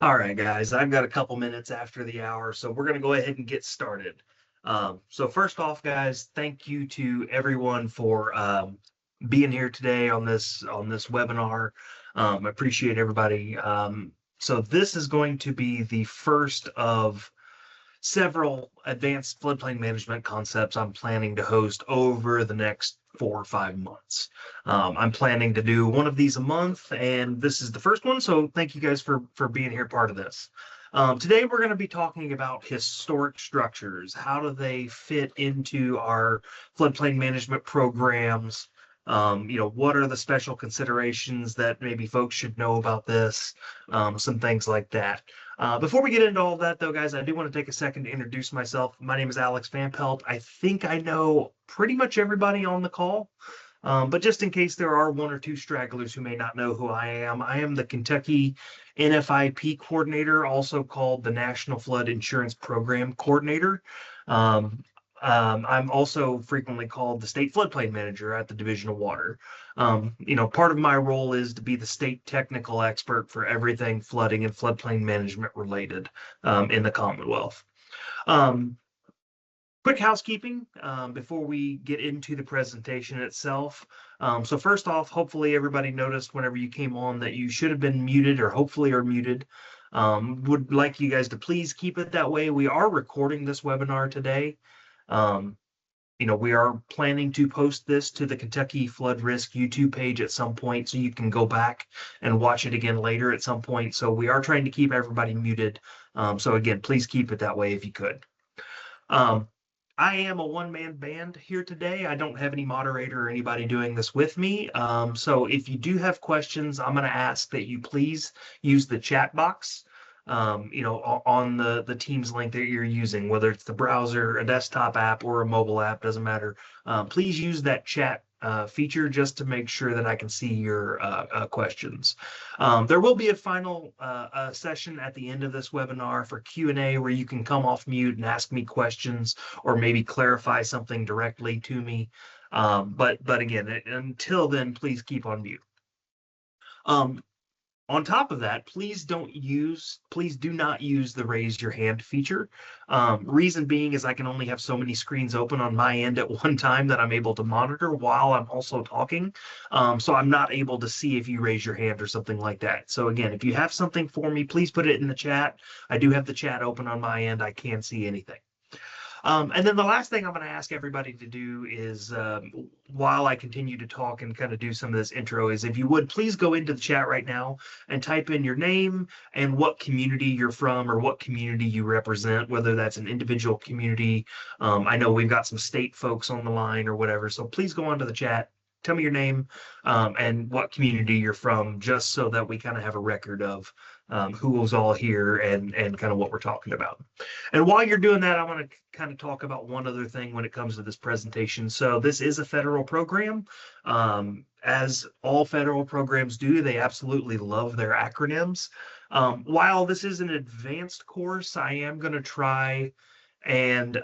All right, guys, I've got a couple minutes after the hour, so we're going to go ahead and get started. So first off, guys, thank you to everyone for being here today on this webinar. I appreciate everybody. So this is going to be the first of several advanced floodplain management concepts I'm planning to host over the next 4 or 5 months. I'm planning to do one of these a month, and this is the first one. So thank you guys for being here, part of this. Today we're going to be talking about historic structures. How do they fit into our floodplain management programs? What are the special considerations that maybe folks should know about this? Some things like that. Before we get into all of that, though, guys, I do want to take a second to introduce myself. My name is Alex Van Pelt. I think I know pretty much everybody on the call, but just in case there are one or two stragglers who may not know who I am the Kentucky NFIP coordinator, also called the National Flood Insurance Program coordinator. Um, I'm also frequently called the state floodplain manager at the Division of Water. Part of my role is to be the state technical expert for everything flooding and floodplain management related in the Commonwealth. Um, Quick housekeeping before we get into the presentation itself. So first off, hopefully everybody noticed whenever you came on that you should have been muted or hopefully are muted. Would like you guys to please keep it that way. We are recording this webinar today. Um, we are planning to post this to the Kentucky Flood Risk YouTube page at some point, so you can go back and watch it again later at some point. So we are trying to keep everybody muted. So again, please keep it that way if you could. Um, I am a one-man band here today. I don't have any moderator or anybody doing this with me. So if you do have questions, I'm going to ask that you please use the chat box. On the Teams link that you're using, whether it's the browser, a desktop app, or a mobile app, doesn't matter. Please use that chat feature just to make sure that I can see your questions. There will be a final session at the end of this webinar for Q&A where you can come off mute and ask me questions or maybe clarify something directly to me. But again, until then, please keep on mute. On top of that, please do not use the raise your hand feature. Reason being is I can only have so many screens open on my end at one time that I'm able to monitor while I'm also talking. So I'm not able to see if you raise your hand or something like that. So again, if you have something for me, please put it in the chat. I do have the chat open on my end. I can't see anything. And then the last thing I'm going to ask everybody to do is, while I continue to talk and kind of do some of this intro, is if you would please go into the chat right now and type in your name and what community you're from or what community you represent, whether that's an individual community. I know we've got some state folks on the line or whatever, so please go onto the chat. Tell me your name and what community you're from, just so that we kind of have a record of who was all here and kind of what we're talking about. And while you're doing that, I want to kind of talk about one other thing when it comes to this presentation. So this is a federal program. As all federal programs do, they absolutely love their acronyms. While this is an advanced course, I am going to try and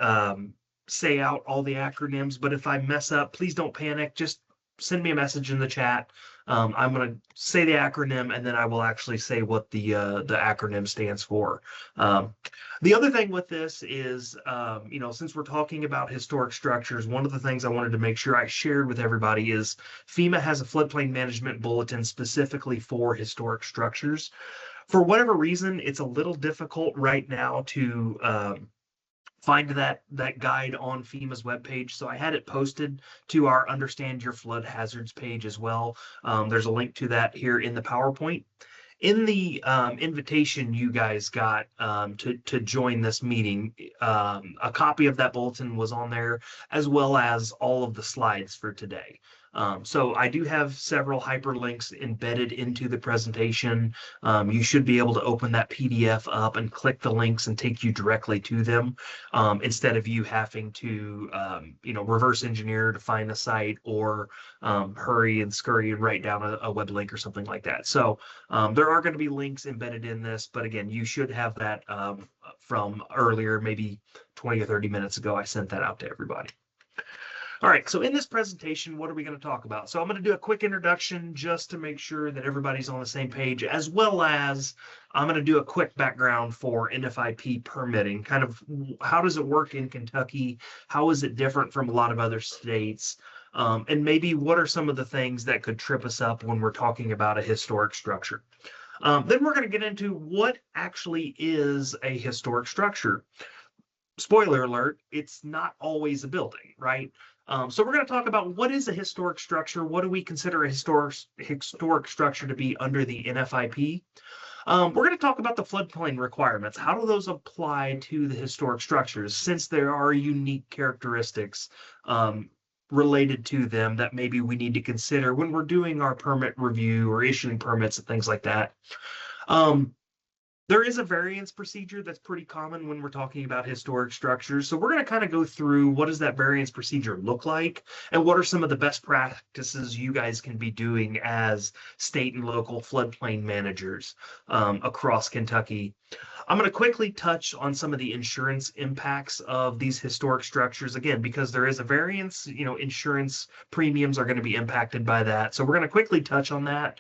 say out all the acronyms, but if I mess up, please don't panic. Just send me a message in the chat. I'm going to say the acronym, and then I will actually say what the acronym stands for. The other thing with this is, since we're talking about historic structures, one of the things I wanted to make sure I shared with everybody is FEMA has a floodplain management bulletin specifically for historic structures. For whatever reason, it's a little difficult right now to find that guide on FEMA's webpage. So I had it posted to our Understand Your Flood Hazards page as well. There's a link to that here in the PowerPoint. In the invitation you guys got to join this meeting, a copy of that bulletin was on there, as well as all of the slides for today. So I do have several hyperlinks embedded into the presentation. You should be able to open that PDF up and click the links and take you directly to them, instead of you having to, reverse engineer to find the site or hurry and scurry and write down a web link or something like that. So there are going to be links embedded in this, but again, you should have that from earlier, maybe 20 or 30 minutes ago. I sent that out to everybody. All right, so in this presentation, what are we going to talk about? So I'm going to do a quick introduction just to make sure that everybody's on the same page, as well as I'm going to do a quick background for NFIP permitting, kind of how does it work in Kentucky? How is it different from a lot of other states? And maybe what are some of the things that could trip us up when we're talking about a historic structure? Then we're going to get into what actually is a historic structure. Spoiler alert, it's not always a building, right? So we're going to talk about what is a historic structure. What do we consider a historic structure to be under the NFIP? We're going to talk about the floodplain requirements. How do those apply to the historic structures, since there are unique characteristics related to them that maybe we need to consider when we're doing our permit review or issuing permits and things like that. There is a variance procedure that's pretty common when we're talking about historic structures. So we're going to kind of go through what does that variance procedure look like, and what are some of the best practices you guys can be doing as state and local floodplain managers across Kentucky. I'm going to quickly touch on some of the insurance impacts of these historic structures, again, because there is a variance, insurance premiums are going to be impacted by that. So we're going to quickly touch on that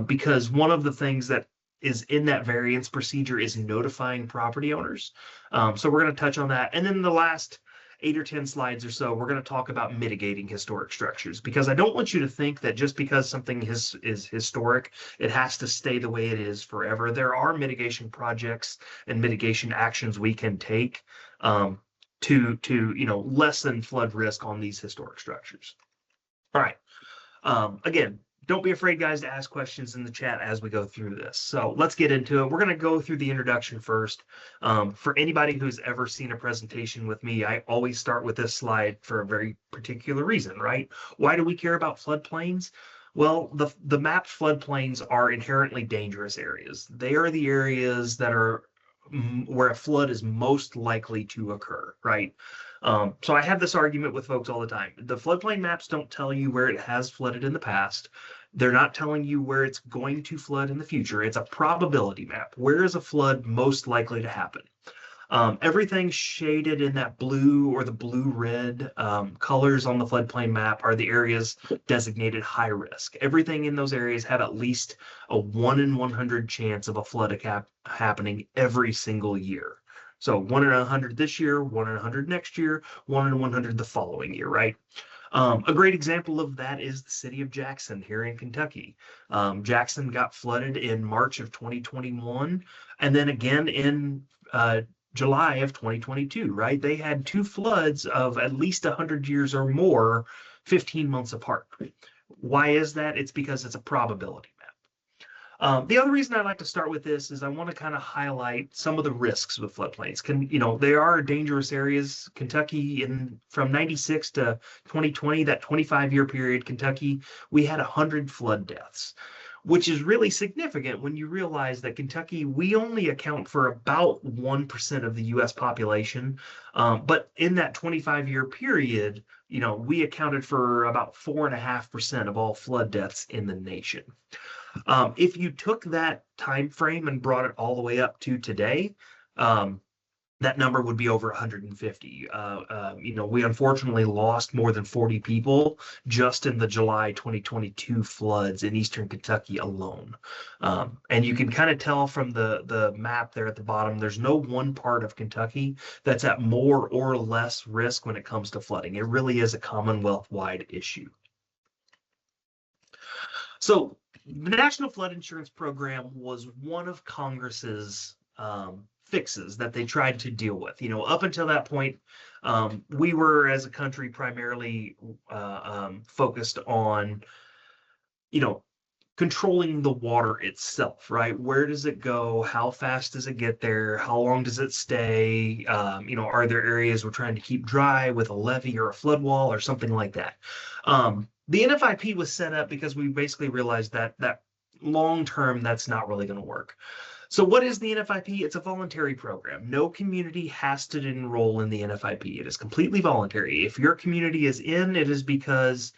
because one of the things that is in that variance procedure is notifying property owners. So we're going to touch on that. And then the last 8 or 10 slides or so, we're going to talk about mitigating historic structures, because I don't want you to think that just because something is historic, it has to stay the way it is forever. There are mitigation projects and mitigation actions we can take to lessen flood risk on these historic structures. All right. Again, don't be afraid, guys, to ask questions in the chat as we go through this. So let's get into it. We're going to go through the introduction first. For anybody who's ever seen a presentation with me, I always start with this slide for a very particular reason, right? Why do we care about floodplains? Well, the mapped floodplains are inherently dangerous areas. They are the areas that are where a flood is most likely to occur, right? So I have this argument with folks all the time. The floodplain maps don't tell you where it has flooded in the past. They're not telling you where it's going to flood in the future. It's a probability map. Where is a flood most likely to happen? Everything shaded in that blue or the blue-red colors on the floodplain map are the areas designated high risk. Everything in those areas have at least a 1 in 100 chance of a flood happening every single year. So 1 in 100 this year, 1 in 100 next year, 1 in 100 the following year, right? A great example of that is the city of Jackson here in Kentucky. Jackson got flooded in March of 2021, and then again in July of 2022, right? They had 2 floods of at least 100 years or more, 15 months apart. Why is that? It's because it's a probability map. The other reason I like to start with this is I want to kind of highlight some of the risks with floodplains. They are dangerous areas. Kentucky, from 96 to 2020, that 25-year period, Kentucky, we had 100 flood deaths, which is really significant when you realize that Kentucky, we only account for about 1% of the U.S. population. But in that 25-year period, we accounted for about 4.5% of all flood deaths in the nation. If you took that time frame and brought it all the way up to today, that number would be over 150. We unfortunately lost more than 40 people just in the July 2022 floods in eastern Kentucky alone. And you can kind of tell from the map there at the bottom, there's no one part of Kentucky that's at more or less risk when it comes to flooding. It really is a Commonwealth-wide issue. So the National Flood Insurance Program was one of Congress's fixes that they tried to deal with. Up until that point, we were as a country primarily focused on, controlling the water itself, right? Where does it go? How fast does it get there? How long does it stay? Are there areas we're trying to keep dry with a levee or a flood wall or something like that? The NFIP was set up because we basically realized that long term, that's not really going to work. So what is the NFIP? It's a voluntary program. No community has to enroll in the NFIP. It is completely voluntary. If your community is in, it is because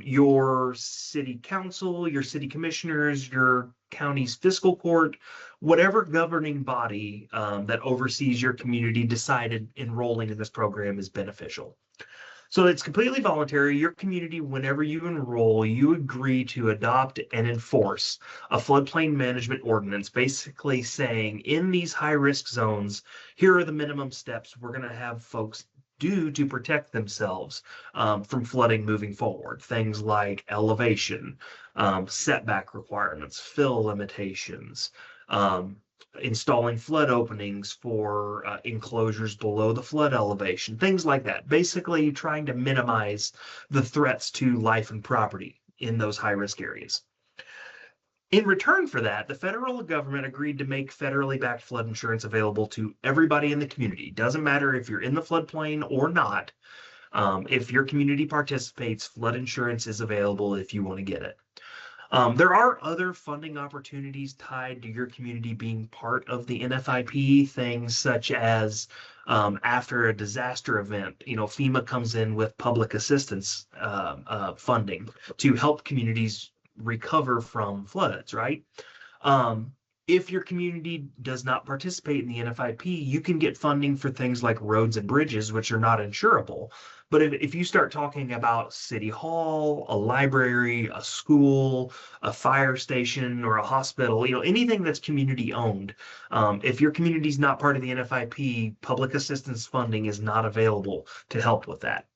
your city council, your city commissioners, your county's fiscal court, whatever governing body that oversees your community decided enrolling in this program is beneficial. So it's completely voluntary. Your community, whenever you enroll, you agree to adopt and enforce a floodplain management ordinance, basically saying in these high-risk zones, here are the minimum steps we're going to have folks do to protect themselves from flooding moving forward. Things like elevation, setback requirements, fill limitations, um, installing flood openings for enclosures below the flood elevation, things like that. Basically, trying to minimize the threats to life and property in those high risk areas. In return for that, the federal government agreed to make federally backed flood insurance available to everybody in the community. Doesn't matter if you're in the floodplain or not. If your community participates, flood insurance is available if you want to get it. There are other funding opportunities tied to your community being part of the NFIP, things such as after a disaster event, FEMA comes in with public assistance funding to help communities recover from floods, right? Um, if your community does not participate in the NFIP, you can get funding for things like roads and bridges, which are not insurable. But if you start talking about City Hall, a library, a school, a fire station, or a hospital, anything that's community owned, if your community is not part of the NFIP, public assistance funding is not available to help with that.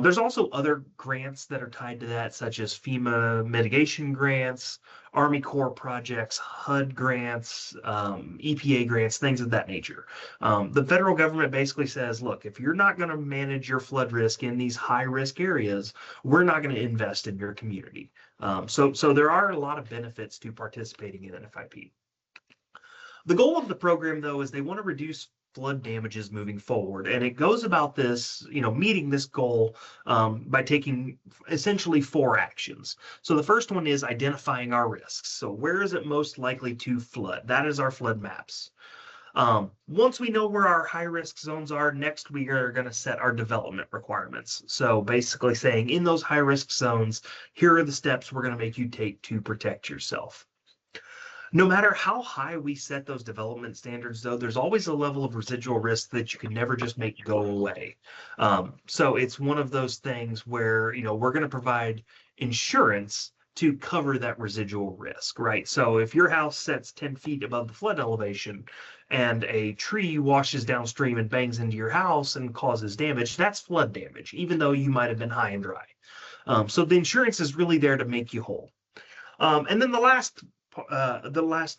There's also other grants that are tied to that, such as FEMA mitigation grants, Army Corps projects, HUD grants, EPA grants, things of that nature. The federal government basically says, look, if you're not going to manage your flood risk in these high risk areas, we're not going to invest in your community. So there are a lot of benefits to participating in NFIP. The goal of the program, though, is they want to reduce flood damages moving forward. And it goes about this, meeting this goal by taking essentially 4 actions. So the first one is identifying our risks. So where is it most likely to flood? That is our flood maps. Once we know where our high risk zones are, next we are going to set our development requirements. So basically saying in those high risk zones, here are the steps we're going to make you take to protect yourself. No matter how high we set those development standards, though, there's always a level of residual risk that you can never just make go away. So it's one of those things where, we're going to provide insurance to cover that residual risk, right? So if your house sets 10 feet above the flood elevation and a tree washes downstream and bangs into your house and causes damage, that's flood damage, even though you might have been high and dry. So the insurance is really there to make you whole. And then the last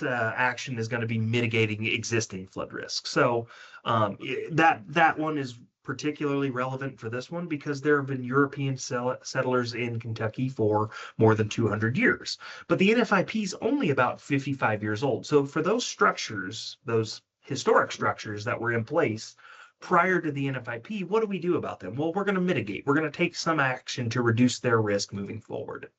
action is going to be mitigating existing flood risk. So that one is particularly relevant for this one because there have been European settlers in Kentucky for more than 200 years. But the NFIP is only about 55 years old. So for those structures, those historic structures that were in place prior to the NFIP, what do we do about them? Well, we're going to mitigate. We're going to take some action to reduce their risk moving forward.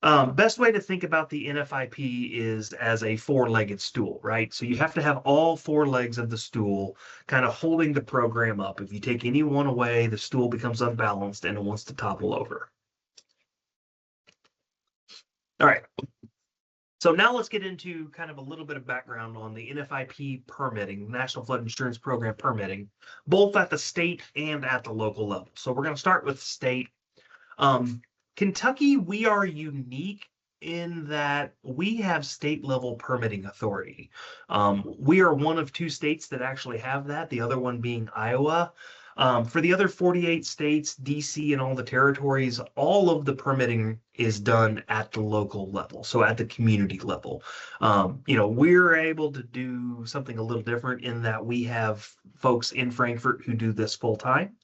Best way to think about the NFIP is as a 4-legged stool, right? So you have to have all 4 legs of the stool kind of holding the program up. If you take any one away, the stool becomes unbalanced and it wants to topple over. All right. So now let's get into kind of a little bit of background on the NFIP permitting, National Flood Insurance Program permitting, both at the state and at the local level. So we're going to start with state. Kentucky, we are unique in that we have state level permitting authority. We are one of 2 states that actually have that, the other one being Iowa. For the other 48 states, DC and all the territories, all of the permitting is done at the local level, so at the community level. We're able to do something a little different in that we have folks in Frankfort who do this full time,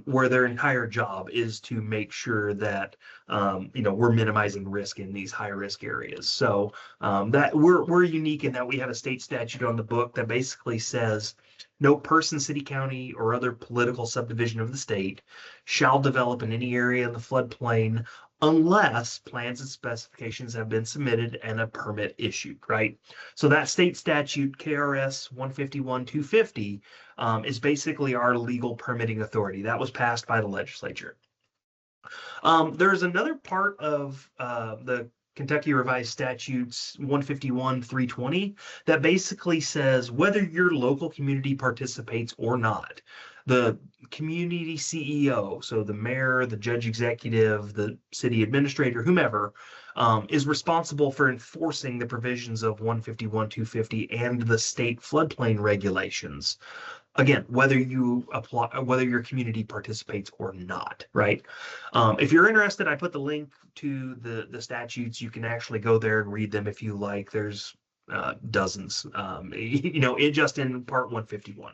where their entire job is to make sure that we're minimizing risk in these high risk areas. So that we're unique in that we have a state statute on the book that basically says no person, city, county, or other political subdivision of the state shall develop in any area in the floodplain unless plans and specifications have been submitted and a permit issued, right? So that state statute, KRS 151-250, is basically our legal permitting authority. That was passed by the legislature. There's another part of the Kentucky Revised Statutes 151-320 that basically says whether your local community participates or not, the community CEO, so the mayor, the judge executive, the city administrator, whomever, is responsible for enforcing the provisions of 151-250 and the state floodplain regulations. Again, whether you apply, whether your community participates or not, right? If you're interested, I put the link to the statutes. You can actually go there and read them if you like. There's dozens, just in part 151.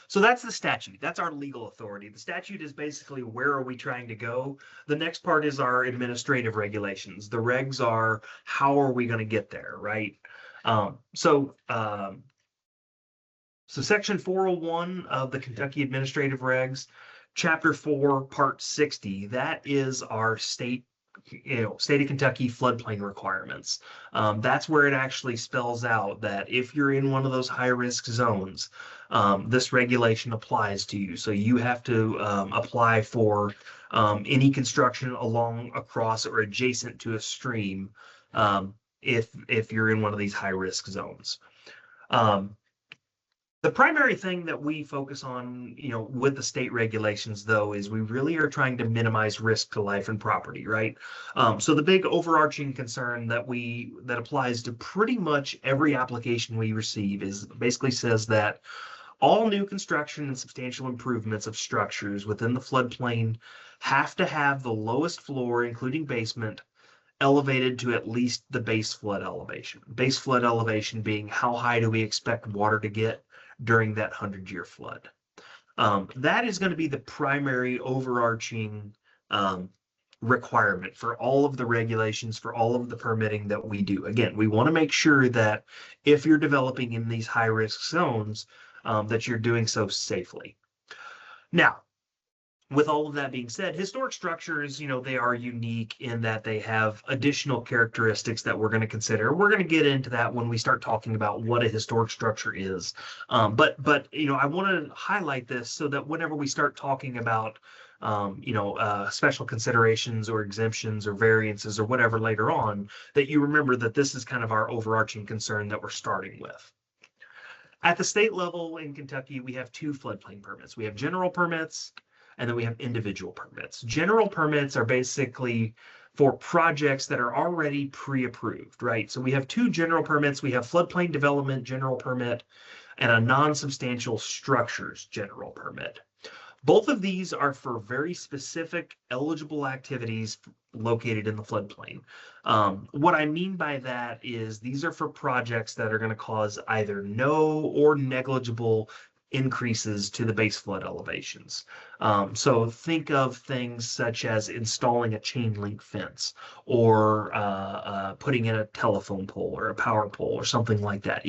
So that's the statute. That's our legal authority. The statute is basically where are we trying to go? The next part is our administrative regulations. The regs are how are we going to get there, right? So Section 401 of the Kentucky Administrative Regs, Chapter 4, Part 60, that is our state of Kentucky floodplain requirements. That's where it actually spells out that if you're in one of those high-risk zones, this regulation applies to you. So you have to apply for any construction along, across, or adjacent to a stream if you're in one of these high-risk zones. The primary thing that we focus on, with the state regulations, though, is we really are trying to minimize risk to life and property, right? So the big overarching concern that applies to pretty much every application we receive is basically says that all new construction and substantial improvements of structures within the floodplain have to have the lowest floor, including basement, elevated to at least the base flood elevation. Base flood elevation being how high do we expect water to get during that 100-year flood. That is going to be the primary overarching requirement for all of the regulations, for all of the permitting that we do. Again, we want to make sure that if you're developing in these high-risk zones, that you're doing so safely. Now, with all of that being said, historic structures, they are unique in that they have additional characteristics that we're going to consider. We're going to get into that when we start talking about what a historic structure is. But I want to highlight this so that whenever we start talking about, special considerations or exemptions or variances or whatever later on, that you remember that this is kind of our overarching concern that we're starting with. At the state level in Kentucky, we have two floodplain permits. We have general permits, and then we have individual permits. General permits are basically for projects that are already pre-approved, right? So we have two general permits. We have floodplain development general permit and a non-substantial structures general permit. Both of these are for very specific eligible activities located in the floodplain. What I mean by that is these are for projects that are going to cause either no or negligible increases to the base flood elevations. So think of things such as installing a chain link fence or putting in a telephone pole or a power pole or something like that.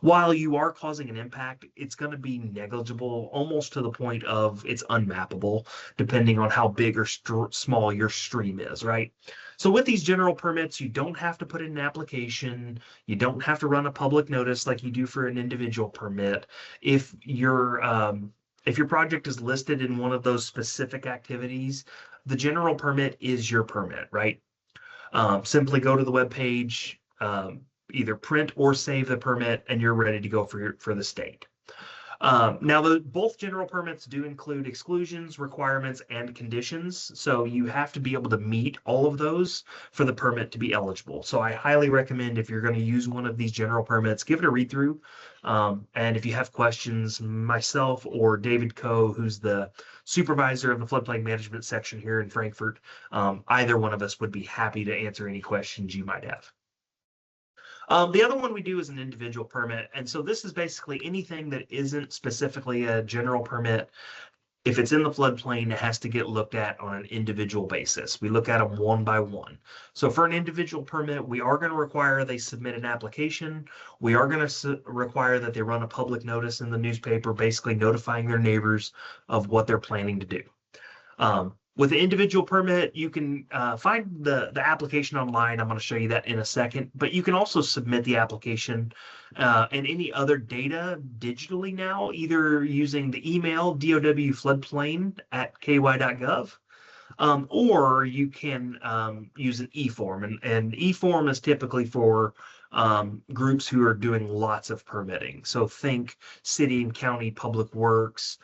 While you are causing an impact, it's going to be negligible, almost to the point of it's unmappable, depending on how big or small your stream is, right? So with these general permits, you don't have to put in an application. You don't have to run a public notice like you do for an individual permit. If your project is listed in one of those specific activities, the general permit is your permit, right? Simply go to the webpage, either print or save the permit, and you're ready to go for the state. Now, both general permits do include exclusions, requirements, and conditions. So you have to be able to meet all of those for the permit to be eligible. So I highly recommend if you're going to use one of these general permits, give it a read through. And if you have questions, myself or David Coe, who's the supervisor of the floodplain management section here in Frankfort, either one of us would be happy to answer any questions you might have. The other one we do is an individual permit. And so this is basically anything that isn't specifically a general permit. If it's in the floodplain, it has to get looked at on an individual basis. We look at them one by one. So for an individual permit, we are going to require they submit an application. We are going to require that they run a public notice in the newspaper, basically notifying their neighbors of what they're planning to do. With the individual permit, you can find the application online. I'm going to show you that in a second, but you can also submit the application and any other data digitally now, either using the email dowfloodplain@ky.gov, Or you can use an e-form, and e-form is typically for groups who are doing lots of permitting. So think city and county public works,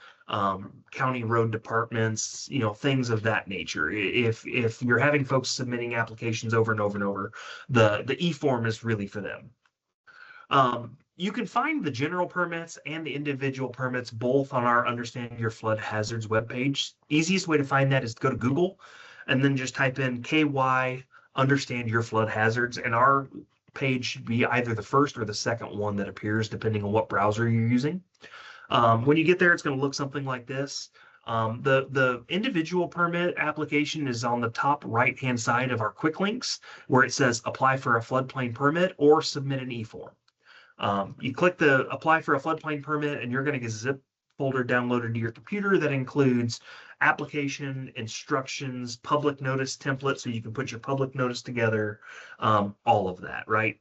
county road departments, things of that nature. If you're having folks submitting applications over and over and over, the e-form is really for them. You can find the general permits and the individual permits both on our Understand Your Flood Hazards webpage. Easiest way to find that is to go to Google and then just type in KY Understand Your Flood Hazards, and our page should be either the first or the second one that appears, depending on what browser you're using. When you get there, it's going to look something like this. The individual permit application is on the top right-hand side of our quick links, where it says apply for a floodplain permit or submit an e-form. You click the apply for a floodplain permit, and you're going to get a zip folder downloaded to your computer that includes application, instructions, public notice template, so you can put your public notice together, all of that, right?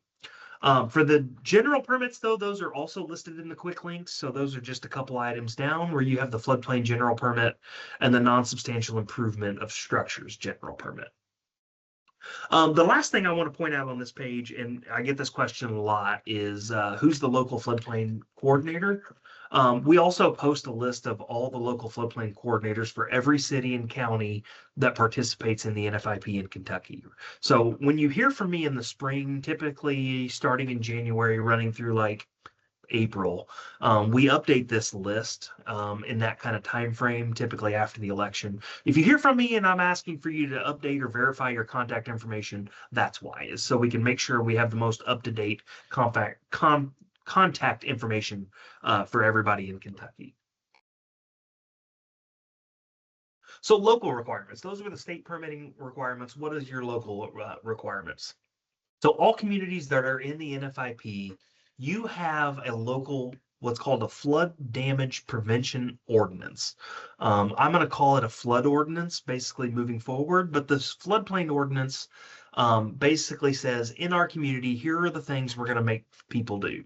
For the general permits, though, those are also listed in the quick links. So those are just a couple items down where you have the floodplain general permit and the non-substantial improvement of structures general permit. The last thing I want to point out on this page, and I get this question a lot, is who's the local floodplain coordinator? We also post a list of all the local floodplain coordinators for every city and county that participates in the NFIP in Kentucky. So when you hear from me in the spring, typically starting in January, running through like April, we update this list in that kind of time frame, typically after the election. If you hear from me and I'm asking for you to update or verify your contact information, that's why, is so we can make sure we have the most up-to-date contact information for everybody in Kentucky. So local requirements, those are the state permitting requirements. What is your local requirements? So all communities that are in the NFIP, you have a local, what's called a flood damage prevention ordinance. I'm going to call it a flood ordinance, basically moving forward, but this floodplain ordinance basically says in our community, here are the things we're going to make people do.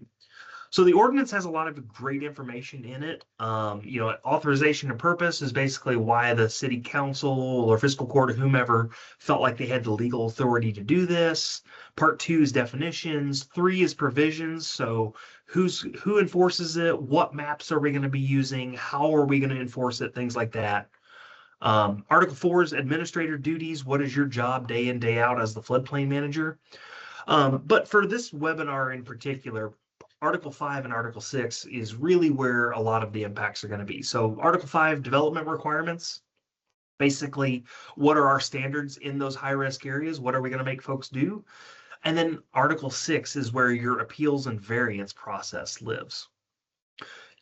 So the ordinance has a lot of great information in it. Authorization and purpose is basically why the city council or fiscal court or whomever felt like they had the legal authority to do this. Part 2 is definitions. 3 is provisions. So who enforces it? What maps are we going to be using? How are we going to enforce it? Things like that. Article 4 is administrator duties. What is your job day in, day out as the floodplain manager? But for this webinar in particular, Article 5 and Article 6 is really where a lot of the impacts are going to be. So Article 5, development requirements. Basically, what are our standards in those high-risk areas? What are we going to make folks do? And then Article 6 is where your appeals and variance process lives.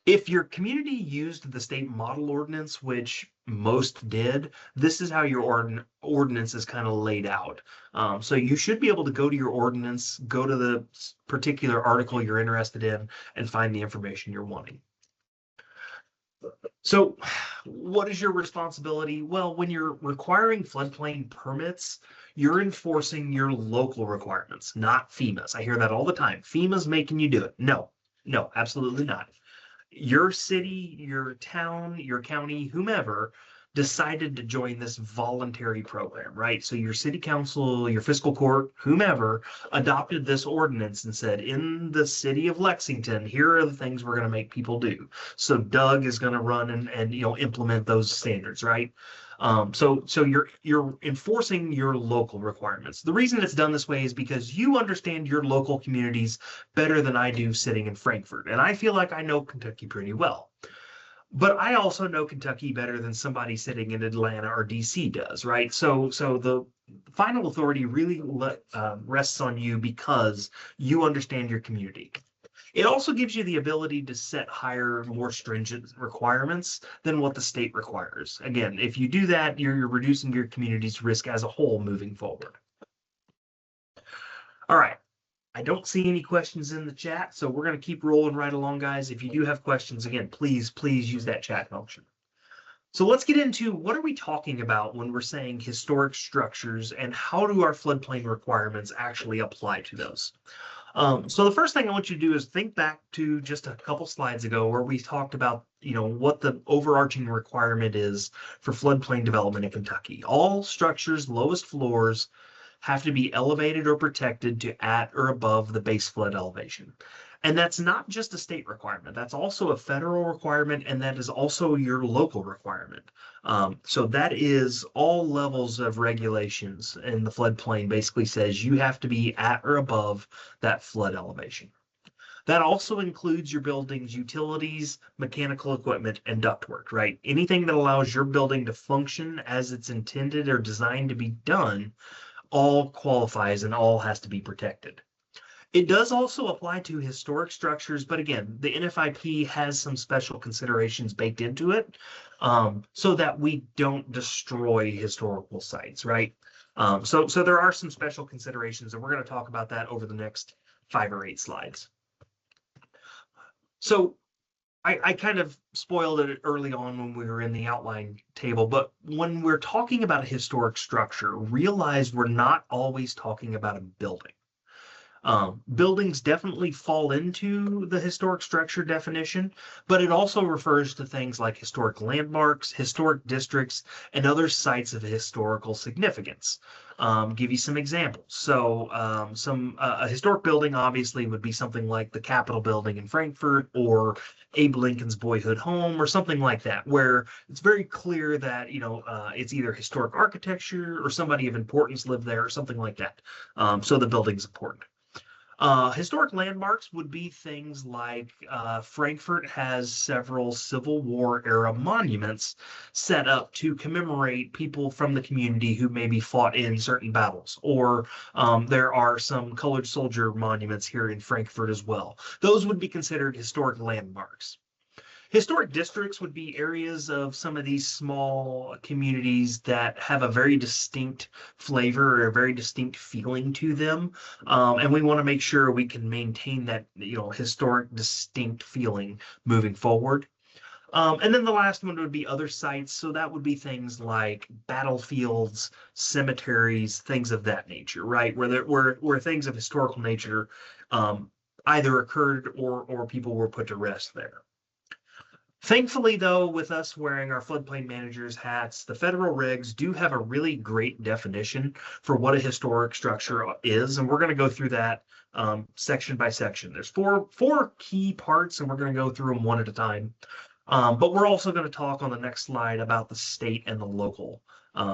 If your community used the state model ordinance, which most did, this is how your ordinance is kind of laid out. So you should be able to go to your ordinance, go to the particular article you're interested in, and find the information you're wanting. So what is your responsibility? Well, when you're requiring floodplain permits, you're enforcing your local requirements, not FEMA's. I hear that all the time. FEMA's making you do it. No, absolutely not. Your city, your town, your county, whomever decided to join this voluntary program, right? So your city council, your fiscal court, whomever adopted this ordinance and said, in the city of Lexington, here are the things we're going to make people do. So Doug is going to run and implement those standards, right? So you're enforcing your local requirements. The reason it's done this way is because you understand your local communities better than I do sitting in Frankfurt. And I feel like I know Kentucky pretty well. But I also know Kentucky better than somebody sitting in Atlanta or DC does, right? So the final authority really rests on you because you understand your community. It also gives you the ability to set higher, more stringent requirements than what the state requires. Again, if you do that, you're reducing your community's risk as a whole moving forward. All right. I don't see any questions in the chat, so we're going to keep rolling right along, guys. If you do have questions, again, please use that chat function. So let's get into what are we talking about when we're saying historic structures and how do our floodplain requirements actually apply to those? So the first thing I want you to do is think back to just a couple slides ago where we talked about, what the overarching requirement is for floodplain development in Kentucky. All structures, lowest floors, have to be elevated or protected to at or above the base flood elevation. And that's not just a state requirement, that's also a federal requirement, and that is also your local requirement. So that is all levels of regulations in the floodplain basically says you have to be at or above that flood elevation. That also includes your building's utilities, mechanical equipment, and ductwork, right? Anything that allows your building to function as it's intended or designed to be done all qualifies and all has to be protected. It does also apply to historic structures, but again, the NFIP has some special considerations baked into it, so that we don't destroy historical sites, right? So there are some special considerations, and we're going to talk about that over the next 5 or 8 slides. So I kind of spoiled it early on when we were in the outline table, but when we're talking about a historic structure, realize we're not always talking about a building. Buildings definitely fall into the historic structure definition, but it also refers to things like historic landmarks, historic districts, and other sites of historical significance. Give you some examples. So, a historic building obviously would be something like the Capitol building in Frankfurt, or Abe Lincoln's boyhood home, or something like that, where it's very clear that it's either historic architecture or somebody of importance lived there, or something like that. So the building's important. Historic landmarks would be things like Frankfurt has several Civil War era monuments set up to commemorate people from the community who maybe fought in certain battles, or there are some colored soldier monuments here in Frankfurt as well. Those would be considered historic landmarks. Historic districts would be areas of some of these small communities that have a very distinct flavor or a very distinct feeling to them. And we want to make sure we can maintain that, historic, distinct feeling moving forward. And then the last one would be other sites. So that would be things like battlefields, cemeteries, things of that nature, right? Where things of historical nature either occurred or people were put to rest there. Thankfully, though, with us wearing our floodplain managers hats, the federal regs do have a really great definition for what a historic structure is, and we're going to go through that section by section. There's four key parts, and we're going to go through them one at a time. But we're also going to talk on the next slide about the state and the local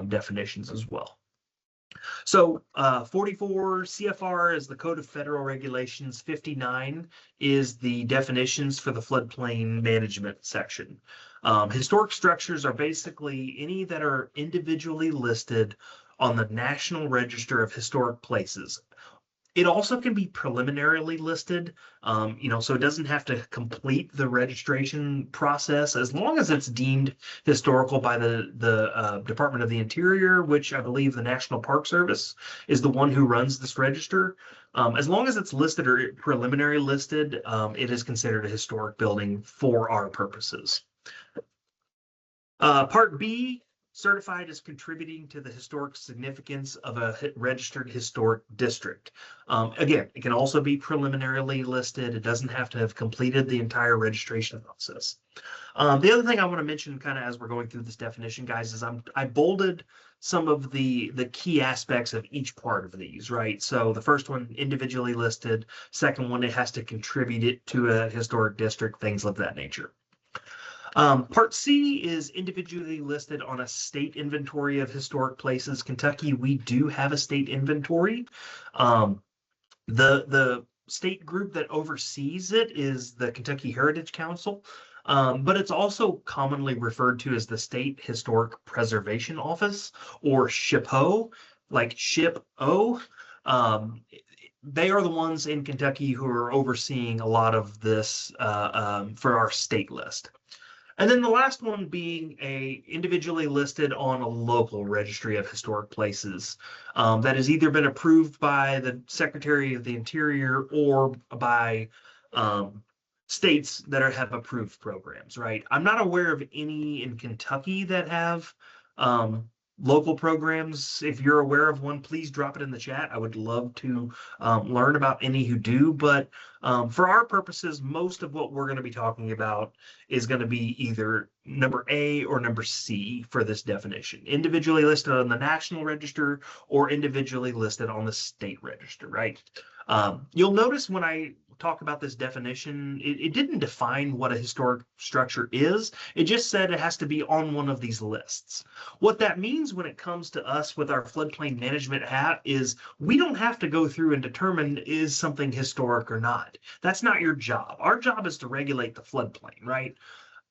definitions as well. So 44 CFR is the Code of Federal Regulations. 59 is the definitions for the floodplain management section. Historic structures are basically any that are individually listed on the National Register of Historic Places. It also can be preliminarily listed, so it doesn't have to complete the registration process as long as it's deemed historical by the Department of the Interior, which I believe the National Park Service is the one who runs this register. As long as it's listed or preliminary listed, it is considered a historic building for our purposes. Part B, certified as contributing to the historic significance of a registered historic district. Again, it can also be preliminarily listed. It doesn't have to have completed the entire registration process. The other thing I want to mention kind of as we're going through this definition, guys, is I bolded some of the key aspects of each part of these, right? So the first one, individually listed. Second one, it has to contribute it to a historic district, things of that nature. Part C is individually listed on a state inventory of historic places. Kentucky, we do have a state inventory. The state group that oversees it is the Kentucky Heritage Council, but it's also commonly referred to as the State Historic Preservation Office, or SHPO, like SHIP-O. They are the ones in Kentucky who are overseeing a lot of this for our state list. And then the last one being a individually listed on a local registry of historic places that has either been approved by the Secretary of the Interior or by states that have approved programs, right? I'm not aware of any in Kentucky that have local programs, if you're aware of one, please drop it in the chat. I would love to learn about any who do. But for our purposes, most of what we're going to be talking about is going to be either number A or number C for this definition, individually listed on the National Register or individually listed on the state register, right? You'll notice when I talk about this definition, it didn't define what a historic structure is. It just said it has to be on one of these lists. What that means when it comes to us with our floodplain management hat is we don't have to go through and determine is something historic or not. That's not your job. Our job is to regulate the floodplain, right?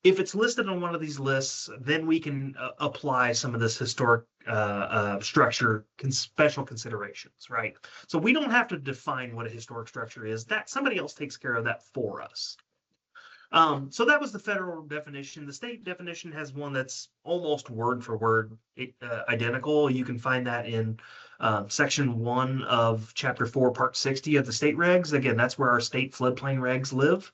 If it's listed on one of these lists, then we can apply some of this historic structure special considerations, right? So we don't have to define what a historic structure is. That somebody else takes care of that for us. So that was the federal definition. The state definition has one that's almost word for word identical. You can find that in section 1 of chapter 4, part 60 of the state regs. Again, that's where our state floodplain regs live.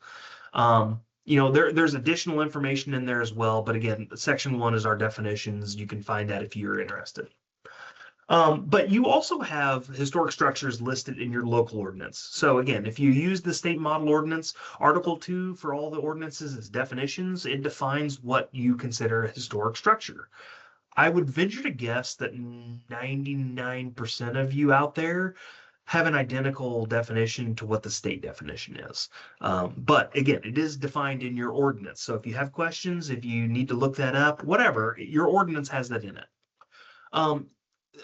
There's additional information in there as well, but again, section 1 is our definitions. You can find that if you're interested. But you also have historic structures listed in your local ordinance. So again, if you use the state model ordinance, Article 2 for all the ordinances is definitions. It defines what you consider a historic structure. I would venture to guess that 99% of you out there have an identical definition to what the state definition is. But again, it is defined in your ordinance. So if you have questions, if you need to look that up, whatever, your ordinance has that in it.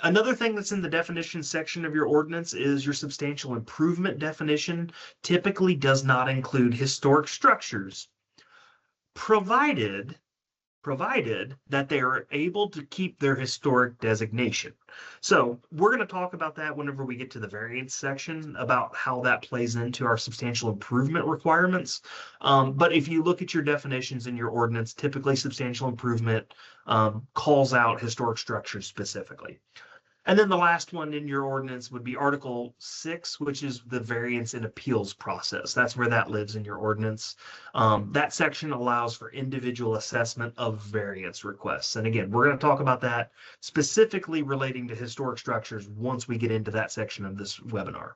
Another thing that's in the definition section of your ordinance is your substantial improvement definition typically does not include historic structures, provided that they are able to keep their historic designation. So we're going to talk about that whenever we get to the variance section about how that plays into our substantial improvement requirements. But if you look at your definitions in your ordinance, typically substantial improvement calls out historic structures specifically. And then the last one in your ordinance would be Article 6, which is the variance and appeals process. That's where that lives in your ordinance. That section allows for individual assessment of variance requests. And again, we're going to talk about that specifically relating to historic structures once we get into that section of this webinar.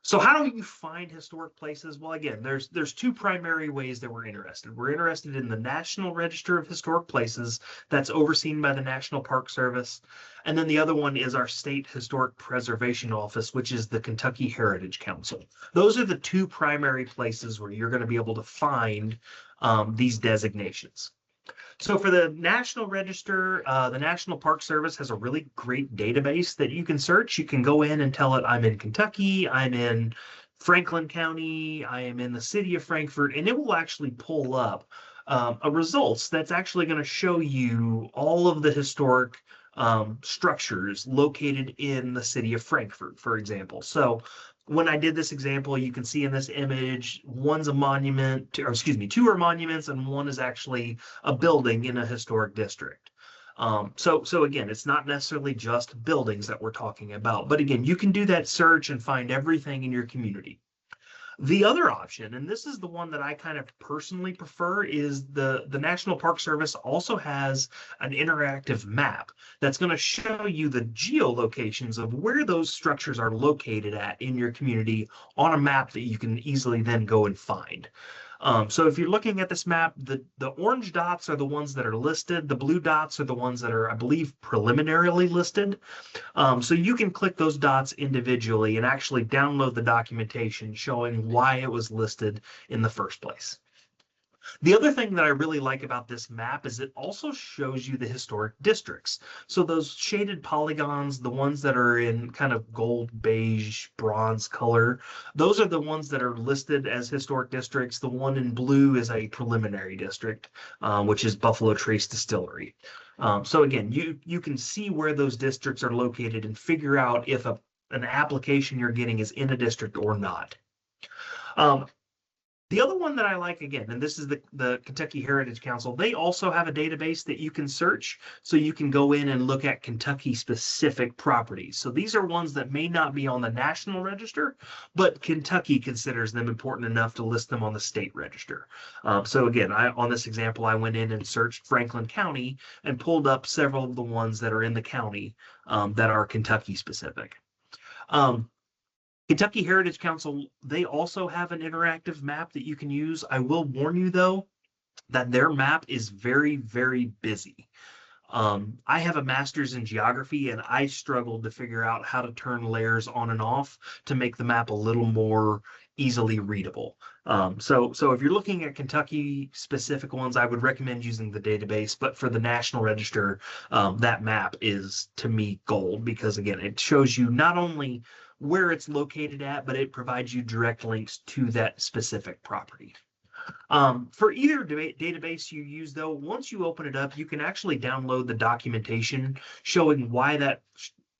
So how do you find historic places? Well, again, there's two primary ways that we're interested. We're interested in the National Register of Historic Places that's overseen by the National Park Service. And then the other one is our State Historic Preservation Office, which is the Kentucky Heritage Council. Those are the two primary places where you're going to be able to find these designations. So for the National Register, the National Park Service has a really great database that you can search. You can go in and tell it, I'm in Kentucky, I'm in Franklin County, I am in the city of Frankfort, and it will actually pull up a results that's actually going to show you all of the historic structures located in the city of Frankfort, for example. So when I did this example, you can see in this image, one's a monument, two are monuments, and one is actually a building in a historic district. So again, it's not necessarily just buildings that we're talking about, but again, you can do that search and find everything in your community. The other option, and this is the one that I kind of personally prefer, is the National Park Service also has an interactive map that's going to show you the geolocations of where those structures are located at in your community on a map that you can easily then go and find. So if you're looking at this map, the orange dots are the ones that are listed. The blue dots are the ones that are, I believe, preliminarily listed. So you can click those dots individually and actually download the documentation showing why it was listed in the first place. The other thing that I really like about this map is it also shows you the historic districts. So those shaded polygons, the ones that are in kind of gold, beige, bronze color, those are the ones that are listed as historic districts. The one in blue is a preliminary district, which is Buffalo Trace Distillery. So again, you can see where those districts are located and figure out if an application you're getting is in a district or not. The other one that I like, again, and this is the Kentucky Heritage Council, they also have a database that you can search, so you can go in and look at Kentucky specific properties. So these are ones that may not be on the national register, but Kentucky considers them important enough to list them on the state register. So again, on this example, I went in and searched Franklin County and pulled up several of the ones that are in the county that are Kentucky specific. Kentucky Heritage Council, they also have an interactive map that you can use. I will warn you, though, that their map is very, very busy. I have a master's in geography, and I struggled to figure out how to turn layers on and off to make the map a little more easily readable. So if you're looking at Kentucky specific ones, I would recommend using the database. But for the National Register, that map is, to me, gold, because again, it shows you not only where it's located at, but it provides you direct links to that specific property. For either database you use, though, once you open it up, you can actually download the documentation showing why that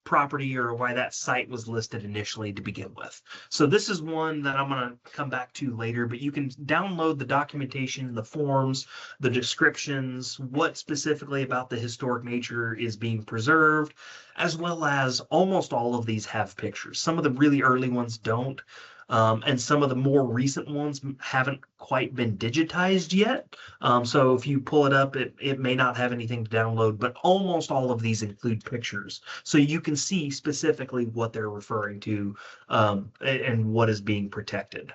property or why that site was listed initially to begin with. So this is one that I'm going to come back to later, but you can download the documentation, the forms, the descriptions, what specifically about the historic nature is being preserved, as well as almost all of these have pictures. Some of the really early ones don't. And some of the more recent ones haven't quite been digitized yet. So if you pull it up, it may not have anything to download, but almost all of these include pictures. So you can see specifically what they're referring to and what is being protected.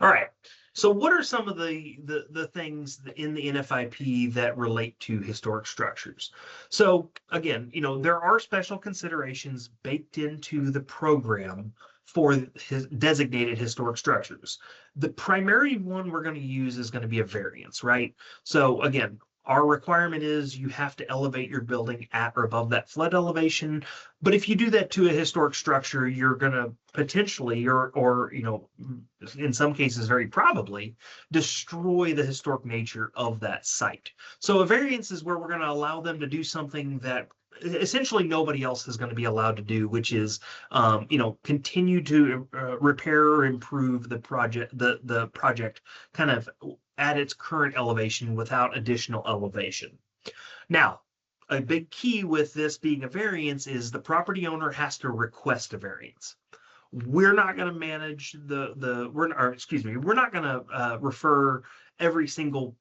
All right. So what are some of the things in the NFIP that relate to historic structures? So again, there are special considerations baked into the program for designated historic structures. The primary one we're going to use is going to be a variance, right? So again, our requirement is you have to elevate your building at or above that flood elevation. But if you do that to a historic structure, you're going to potentially, or in some cases, very probably, destroy the historic nature of that site. So a variance is where we're going to allow them to do something that essentially nobody else is going to be allowed to do, which is, continue to repair or improve the project, the project kind of at its current elevation without additional elevation. Now, a big key with this being a variance is the property owner has to request a variance. We're not going to manage we're not going to refer every single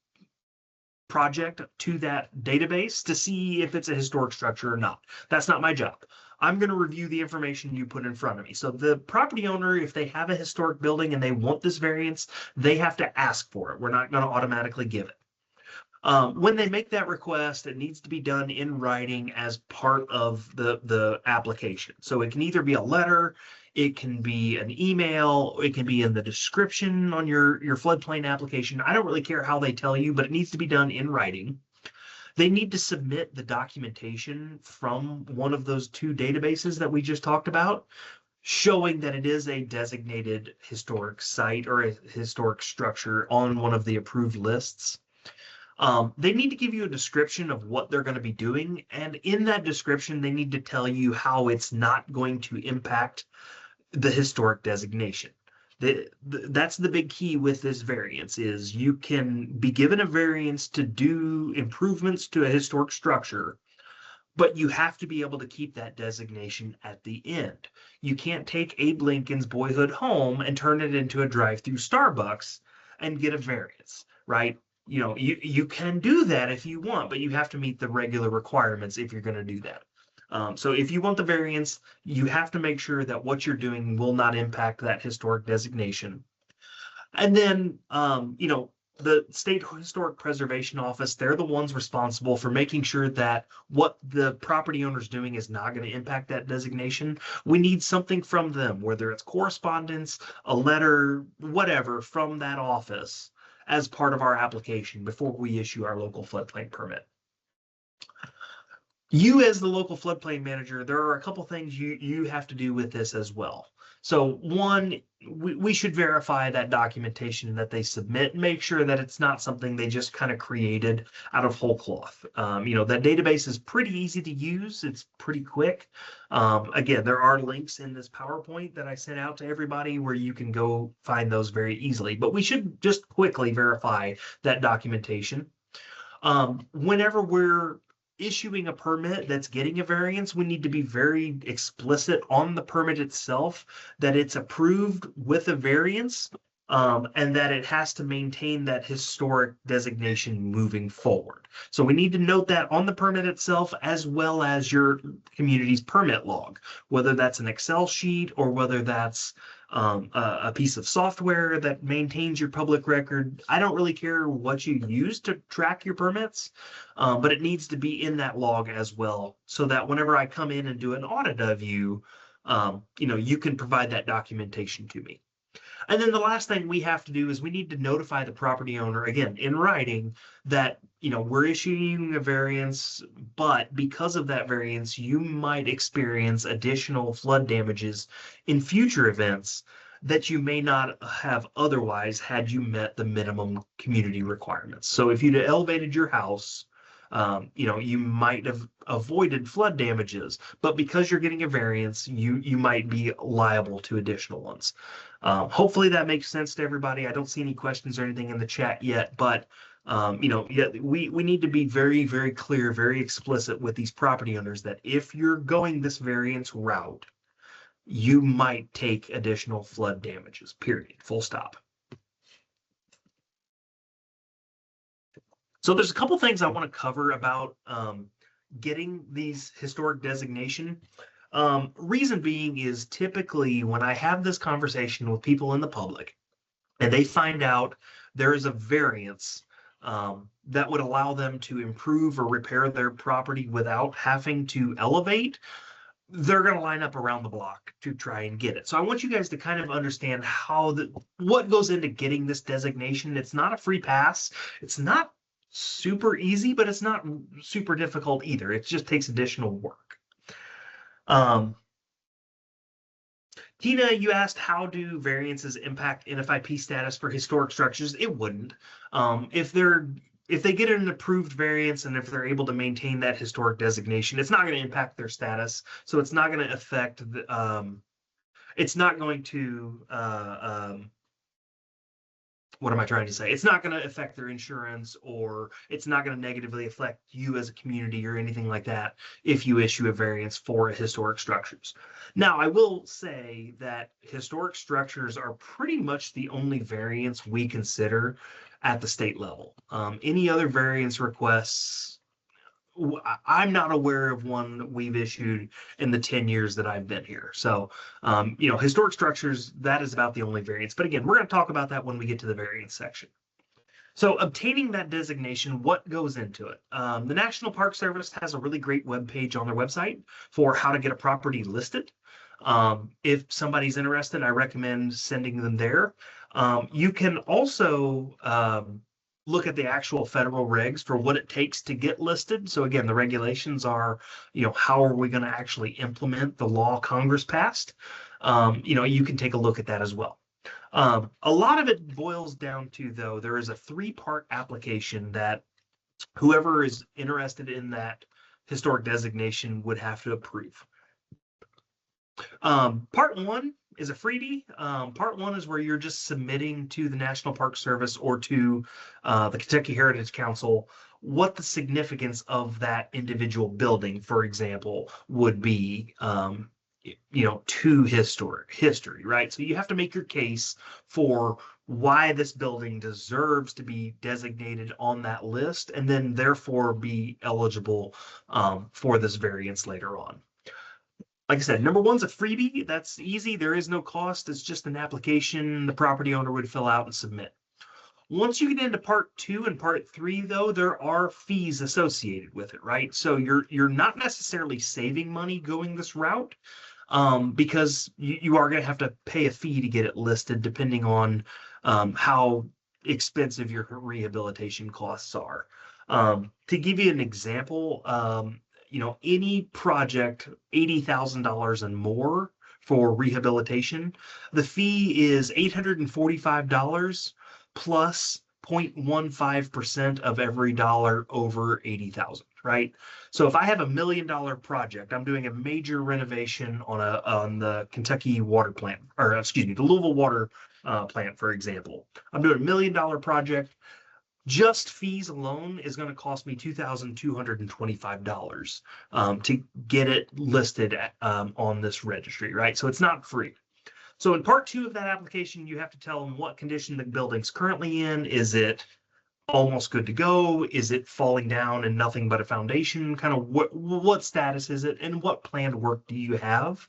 project to that database to see if it's a historic structure or not. That's not my job. I'm going to review the information you put in front of me. So the property owner, if they have a historic building and they want this variance, they have to ask for it. We're not going to automatically give it. When they make that request, it needs to be done in writing as part of the application. So it can either be a letter, it can be an email, it can be in the description on your floodplain application. I don't really care how they tell you, but it needs to be done in writing. They need to submit the documentation from one of those two databases that we just talked about, showing that it is a designated historic site or a historic structure on one of the approved lists. They need to give you a description of what they're going to be doing. And in that description, they need to tell you how it's not going to impact the historic designation. That's the big key with this variance is you can be given a variance to do improvements to a historic structure, but you have to be able to keep that designation at the end. You can't take Abe Lincoln's boyhood home and turn it into a drive-through Starbucks and get a variance, right? You can do that if you want, but you have to meet the regular requirements if you're going to do that. So if you want the variance, you have to make sure that what you're doing will not impact that historic designation. And then, the State Historic Preservation Office, they're the ones responsible for making sure that what the property owner's doing is not going to impact that designation. We need something from them, whether it's correspondence, a letter, whatever, from that office as part of our application before we issue our local floodplain permit. You as the local floodplain manager, there are a couple things you have to do with this as well. So one, we should verify that documentation that they submit, make sure that it's not something they just kind of created out of whole cloth. That database is pretty easy to use. It's pretty quick. Again, there are links in this PowerPoint that I sent out to everybody where you can go find those very easily, but we should just quickly verify that documentation. Whenever we're issuing a permit that's getting a variance, we need to be very explicit on the permit itself that it's approved with a variance, and that it has to maintain that historic designation moving forward. So we need to note that on the permit itself, as well as your community's permit log, whether that's an Excel sheet or whether that's a piece of software that maintains your public record. I don't really care what you use to track your permits, but it needs to be in that log as well, so that whenever I come in and do an audit of you, you can provide that documentation to me. And then the last thing we have to do is we need to notify the property owner, again, in writing, that, we're issuing a variance, but because of that variance, you might experience additional flood damages in future events that you may not have otherwise had you met the minimum community requirements. So if you'd elevated your house, you might have avoided flood damages, but because you're getting a variance, you might be liable to additional ones. Hopefully that makes sense to everybody. I don't see any questions or anything in the chat yet, but we need to be very, very clear, very explicit with these property owners that if you're going this variance route, you might take additional flood damages, period, full stop. So there's a couple things I want to cover about getting these historic designation. Reason being is typically when I have this conversation with people in the public and they find out there is a variance that would allow them to improve or repair their property without having to elevate, they're going to line up around the block to try and get it. So I want you guys to kind of understand what goes into getting this designation. It's not a free pass. It's not super easy, but it's not super difficult either. It just takes additional work. Tina, you asked how do variances impact NFIP status for historic structures? It wouldn't. If they get an approved variance and if they're able to maintain that historic designation, it's not going to impact their status. So it's not going to affect it's not going to what am I trying to say? It's not going to affect their insurance, or it's not going to negatively affect you as a community or anything like that if you issue a variance for historic structures. Now, I will say that historic structures are pretty much the only variance we consider at the state level. Any other variance requests, I'm not aware of one that we've issued in the 10 years that I've been here. So, historic structures, that is about the only variance. But again, we're going to talk about that when we get to the variance section. So obtaining that designation, what goes into it? The National Park Service has a really great webpage on their website for how to get a property listed. If somebody's interested, I recommend sending them there. You can also look at the actual federal regs for what it takes to get listed. So again, the regulations are, how are we going to actually implement the law Congress passed? You can take a look at that as well. A lot of it boils down to, though, there is a 3-part application that whoever is interested in that historic designation would have to approve. Part 1 is a freebie. Part 1 is where you're just submitting to the National Park Service or to the Kentucky Heritage Council what the significance of that individual building, for example, would be, to history, right? So you have to make your case for why this building deserves to be designated on that list and then therefore be eligible for this variance later on. Like I said, number 1's a freebie. That's easy. There is no cost. It's just an application the property owner would fill out and submit. Once you get into part 2 and part 3, though, there are fees associated with it, right? So you're not necessarily saving money going this route, because you are going to have to pay a fee to get it listed, depending on how expensive your rehabilitation costs are. To give you an example, any project $80,000 and more for rehabilitation. The fee is $845 plus 0.15% of every dollar over 80,000, right? So if I have $1 million project, I'm doing a major renovation on the Kentucky water plant, or excuse me, the Louisville water plant, for example. I'm doing $1 million project. Just fees alone is going to cost me $2,225 to get it listed on this registry, right? So it's not free. So in part 2 of that application, you have to tell them what condition the building's currently in. Is it almost good to go? Is it falling down and nothing but a foundation? Kind of what status is it, and what planned work do you have?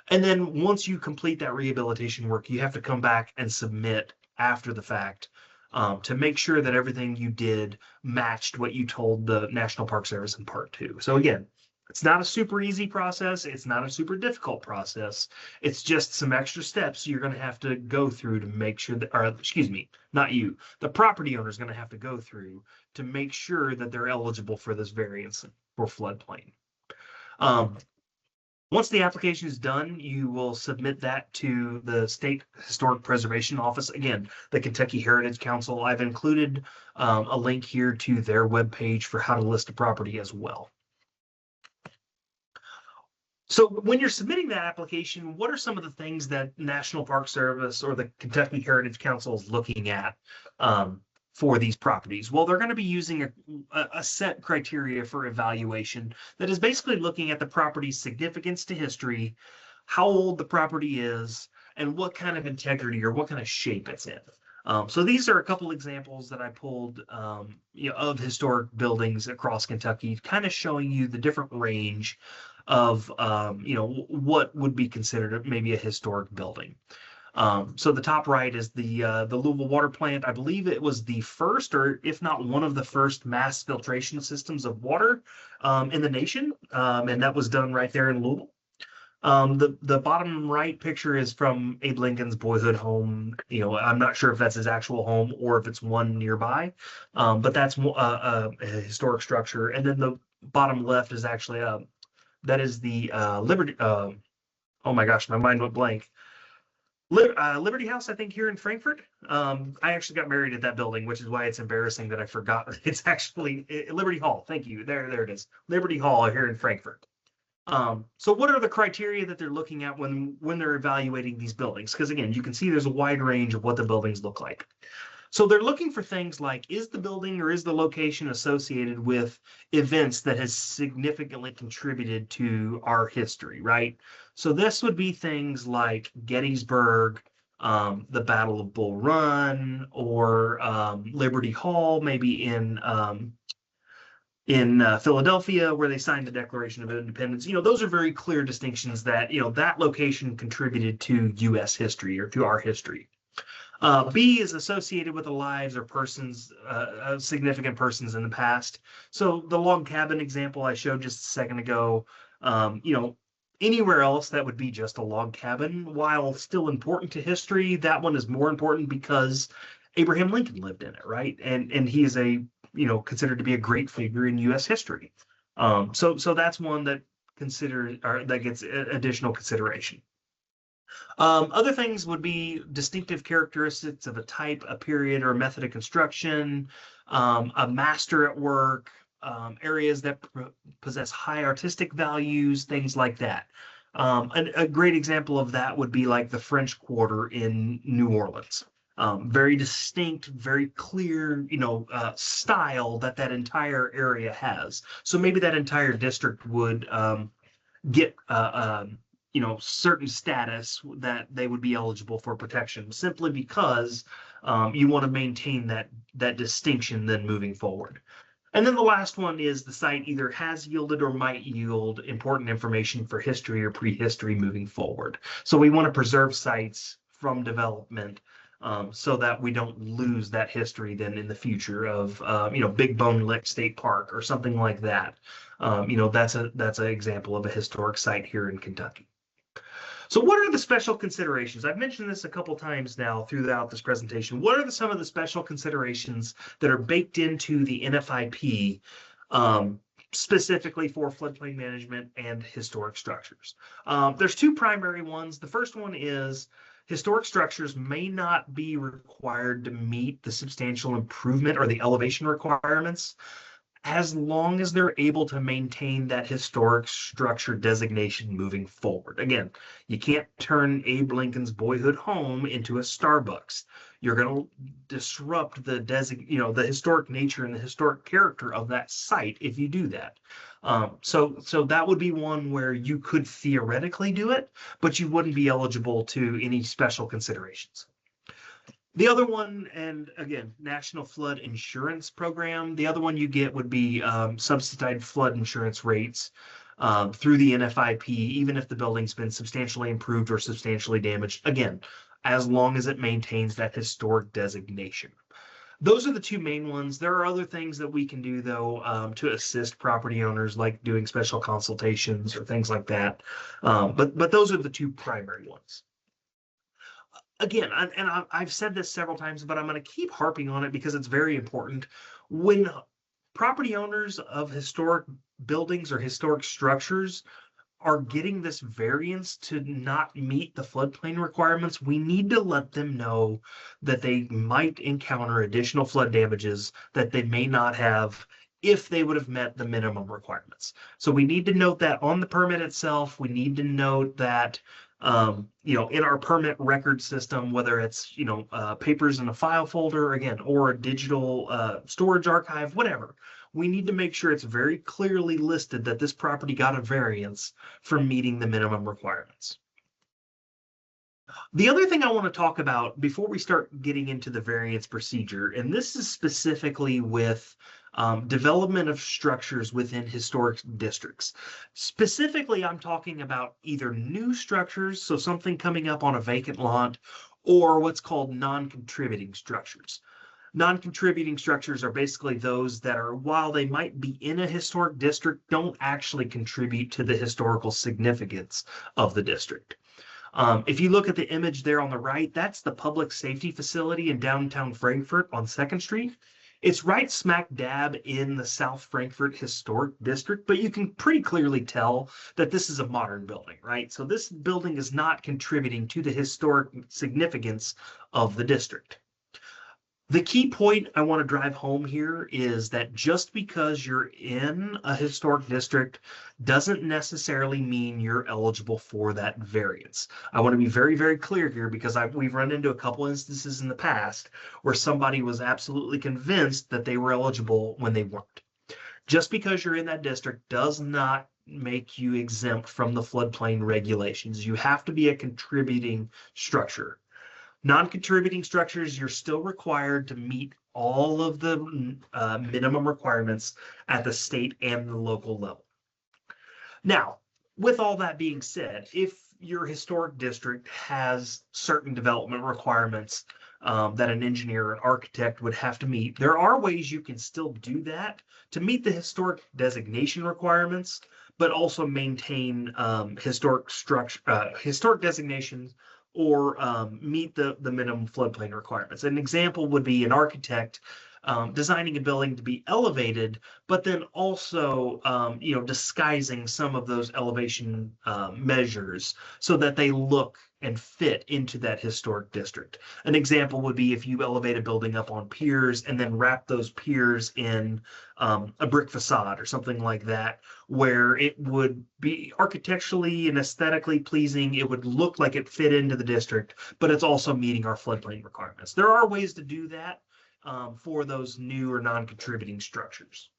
And then once you complete that rehabilitation work, you have to come back and submit after the fact to make sure that everything you did matched what you told the National Park Service in part 2. So again, it's not a super easy process. It's not a super difficult process. It's just some extra steps you're going to have to go through to make sure that, or excuse me, not you, the property owner is going to have to go through to make sure that they're eligible for this variance for floodplain. Once the application is done, you will submit that to the State Historic Preservation Office. Again, the Kentucky Heritage Council. I've included a link here to their webpage for how to list a property as well. So when you're submitting that application, what are some of the things that National Park Service or the Kentucky Heritage Council is looking at for these properties? Well, they're going to be using a set criteria for evaluation that is basically looking at the property's significance to history, how old the property is, and what kind of integrity or what kind of shape it's in. So these are a couple examples that I pulled of historic buildings across Kentucky, kind of showing you the different range of what would be considered maybe a historic building. So the top right is the Louisville water plant. I believe it was the first, or if not one of the first, mass filtration systems of water in the nation, and that was done right there in Louisville. The bottom right picture is from Abe Lincoln's boyhood home. I'm not sure if that's his actual home or if it's one nearby, but that's a historic structure. And then the bottom left is actually that is the Liberty. Oh my gosh, my mind went blank. Liberty House, I think, here in Frankfurt. I actually got married at that building, which is why it's embarrassing that I forgot. It's actually Liberty Hall. Thank you. There it is. Liberty Hall here in Frankfurt. So what are the criteria that they're looking at when they're evaluating these buildings? Because again, you can see there's a wide range of what the buildings look like. So they're looking for things like, is the building or is the location associated with events that has significantly contributed to our history, right? So this would be things like Gettysburg, the Battle of Bull Run, or Liberty Hall, maybe in Philadelphia, where they signed the Declaration of Independence. Those are very clear distinctions that, that location contributed to U.S. history or to our history. B is associated with the lives or persons, significant persons in the past. So the log cabin example I showed just a second ago, anywhere else that would be just a log cabin, while still important to history, that one is more important because Abraham Lincoln lived in it, right? And he is considered to be a great figure in U.S. history. So that's one that that gets additional consideration. Other things would be distinctive characteristics of a type, a period, or a method of construction, a master at work, areas that possess high artistic values, things like that. A great example of that would be like the French Quarter in New Orleans. Very distinct, very clear, style that entire area has. So maybe that entire district would get certain status that they would be eligible for protection simply because you want to maintain that distinction then moving forward. And then the last one is the site either has yielded or might yield important information for history or prehistory moving forward. So we want to preserve sites from development so that we don't lose that history then in the future of Big Bone Lick State Park or something like that. That's an example of a historic site here in Kentucky. So what are the special considerations? I've mentioned this a couple times now throughout this presentation. What are some of the special considerations that are baked into the NFIP specifically for floodplain management and historic structures. There's two primary ones. The first one is historic structures may not be required to meet the substantial improvement or the elevation requirements as long as they're able to maintain that historic structure designation moving forward. Again, you can't turn Abe Lincoln's boyhood home into a Starbucks. You're going to disrupt the the historic nature and the historic character of that site if you do that. So that would be one where you could theoretically do it, but you wouldn't be eligible to any special considerations. The other one, and again, National Flood Insurance Program, the other one you get would be subsidized flood insurance rates through the NFIP, even if the building's been substantially improved or substantially damaged, again, as long as it maintains that historic designation. Those are the two main ones. There are other things that we can do, though, to assist property owners, like doing special consultations or things like that. But those are the two primary ones. Again, I've said this several times, but I'm going to keep harping on it because it's very important. When property owners of historic buildings or historic structures are getting this variance to not meet the floodplain requirements, we need to let them know that they might encounter additional flood damages that they may not have if they would have met the minimum requirements. So we need to note that on the permit itself. We need to note that in our permit record system, whether it's, papers in a file folder, again, or a digital storage archive, whatever, we need to make sure it's very clearly listed that this property got a variance for meeting the minimum requirements. The other thing I want to talk about before we start getting into the variance procedure, and this is specifically with development of structures within historic districts. Specifically, I'm talking about either new structures, so something coming up on a vacant lot, or what's called non-contributing structures. Non-contributing structures are basically those that are, while they might be in a historic district, don't actually contribute to the historical significance of the district. If you look at the image there on the right, that's the public safety facility in downtown Frankfort on 2nd Street. It's right smack dab in the South Frankfort Historic District, but you can pretty clearly tell that this is a modern building, right? So this building is not contributing to the historic significance of the district. The key point I want to drive home here is that just because you're in a historic district doesn't necessarily mean you're eligible for that variance. I want to be very, very clear here because we've run into a couple instances in the past where somebody was absolutely convinced that they were eligible when they weren't. Just because you're in that district does not make you exempt from the floodplain regulations. You have to be a contributing structure. Non-contributing structures, you're still required to meet all of the minimum requirements at the state and the local level. Now, with all that being said, if your historic district has certain development requirements that an engineer or an architect would have to meet, there are ways you can still do that to meet the historic designation requirements, but also maintain historic designations or meet the minimum floodplain requirements. An example would be an architect designing a building to be elevated, but then also disguising some of those elevation measures so that they look and fit into that historic district. An example would be if you elevate a building up on piers and then wrap those piers in a brick facade or something like that, where it would be architecturally and aesthetically pleasing. It would look like it fit into the district, but it's also meeting our floodplain requirements. There are ways to do that for those new or non-contributing structures.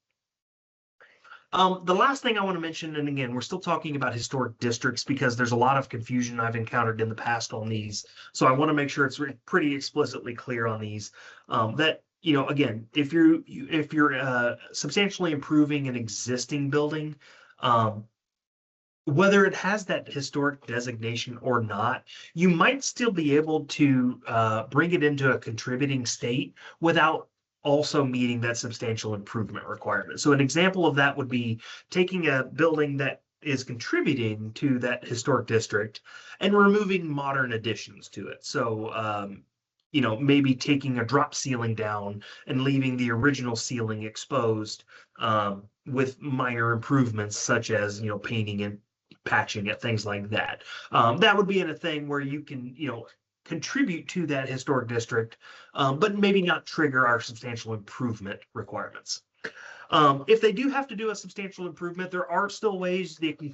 The last thing I want to mention, and again, we're still talking about historic districts because there's a lot of confusion I've encountered in the past on these. So I want to make sure it's pretty explicitly clear on these that, again, if you're substantially improving an existing building, whether it has that historic designation or not, you might still be able to bring it into a contributing state without also meeting that substantial improvement requirement. So an example of that would be taking a building that is contributing to that historic district and removing modern additions to it. So maybe taking a drop ceiling down and leaving the original ceiling exposed, with minor improvements such as, painting and patching it, things like that. That would be in a thing where you can, contribute to that historic district, but maybe not trigger our substantial improvement requirements. If they do have to do a substantial improvement, there are still ways they can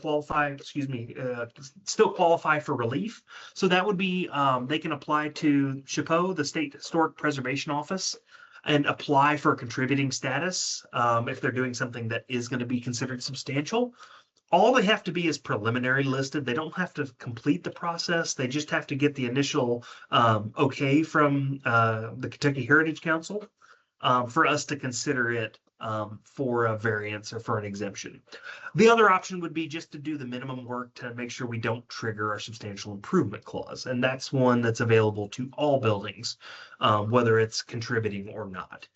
still qualify for relief. So that would be, they can apply to SHPO, the State Historic Preservation Office, and apply for contributing status, if they're doing something that is going to be considered substantial. All they have to be is preliminary listed. They don't have to complete the process. They just have to get the initial okay from the Kentucky Heritage Council, for us to consider it for a variance or for an exemption. The other option would be just to do the minimum work to make sure we don't trigger our substantial improvement clause. And that's one that's available to all buildings, whether it's contributing or not.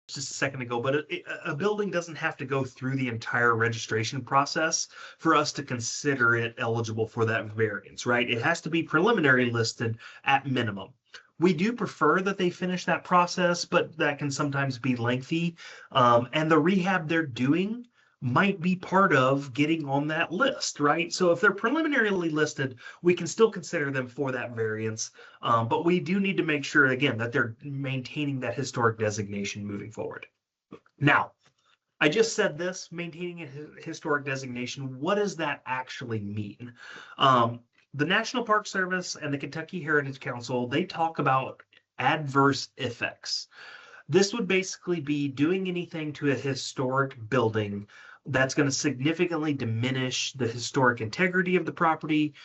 Just a second ago, but a building doesn't have to go through the entire registration process for us to consider it eligible for that variance, right? It has to be preliminary listed at minimum. We do prefer that they finish that process, but that can sometimes be lengthy. And the rehab they're doing might be part of getting on that list, right? So if they're preliminarily listed, we can still consider them for that variance. But we do need to make sure, again, that they're maintaining that historic designation moving forward. Now, I just said this, maintaining a historic designation. What does that actually mean? The National Park Service and the Kentucky Heritage Council, they talk about adverse effects. This would basically be doing anything to a historic building that's going to significantly diminish the historic integrity of the property,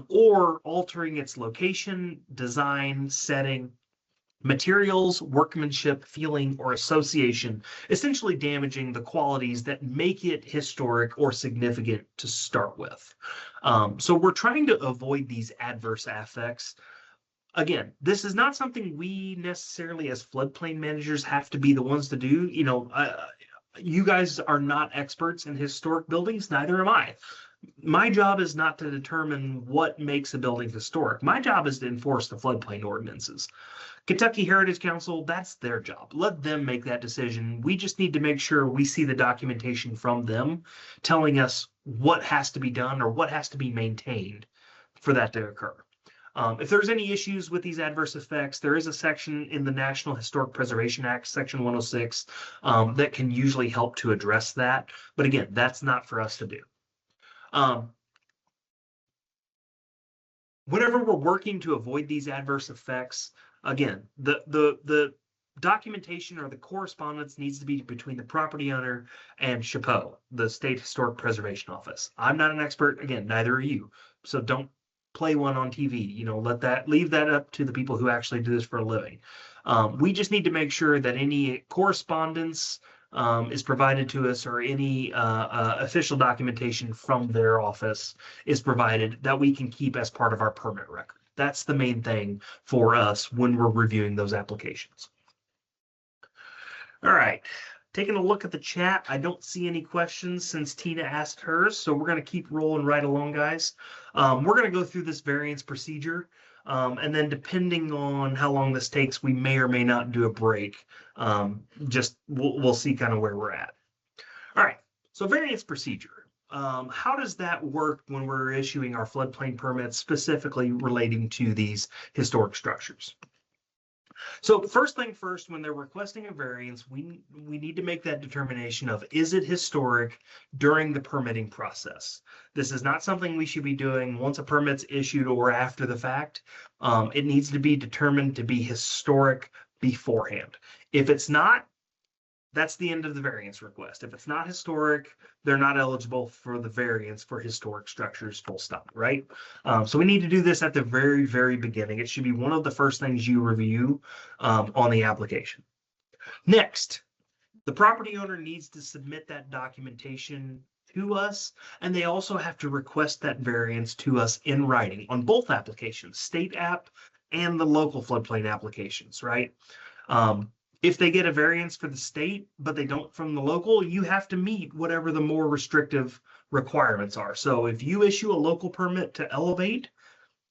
or altering its location, design, setting, materials, workmanship, feeling, or association, essentially damaging the qualities that make it historic or significant to start with. So we're trying to avoid these adverse effects. Again, this is not something we necessarily as floodplain managers have to be the ones to do. You guys are not experts in historic buildings, neither am I. My job is not to determine what makes a building historic. My job is to enforce the floodplain ordinances. Kentucky Heritage Council, that's their job. Let them make that decision. We just need to make sure we see the documentation from them telling us what has to be done or what has to be maintained for that to occur. If there's any issues with these adverse effects, there is a section in the National Historic Preservation Act, Section 106, that can usually help to address that. But again, that's not for us to do. Whenever we're working to avoid these adverse effects, again, the documentation or the correspondence needs to be between the property owner and SHPO, the State Historic Preservation Office. I'm not an expert, again, neither are you. So don't play one on TV, leave that up to the people who actually do this for a living. We just need to make sure that any correspondence is provided to us, or any official documentation from their office is provided, that we can keep as part of our permit record. That's the main thing for us when we're reviewing those applications. All right. Taking a look at the chat, I don't see any questions since Tina asked hers, so we're going to keep rolling right along, guys. We're going to go through this variance procedure, and then depending on how long this takes, we may or may not do a break. We'll see kind of where we're at. All right, so variance procedure. How does that work when we're issuing our floodplain permits, specifically relating to these historic structures? So first thing first, when they're requesting a variance, we need to make that determination of, is it historic during the permitting process? This is not something we should be doing once a permit's issued or after the fact. It needs to be determined to be historic beforehand. If it's not, that's the end of the variance request. If it's not historic, they're not eligible for the variance for historic structures, full stop, right? So we need to do this at the very, very beginning. It should be one of the first things you review on the application. Next, the property owner needs to submit that documentation to us, and they also have to request that variance to us in writing on both applications, state app and the local floodplain applications, right? If they get a variance for the state, but they don't from the local, you have to meet whatever the more restrictive requirements are. So if you issue a local permit to elevate,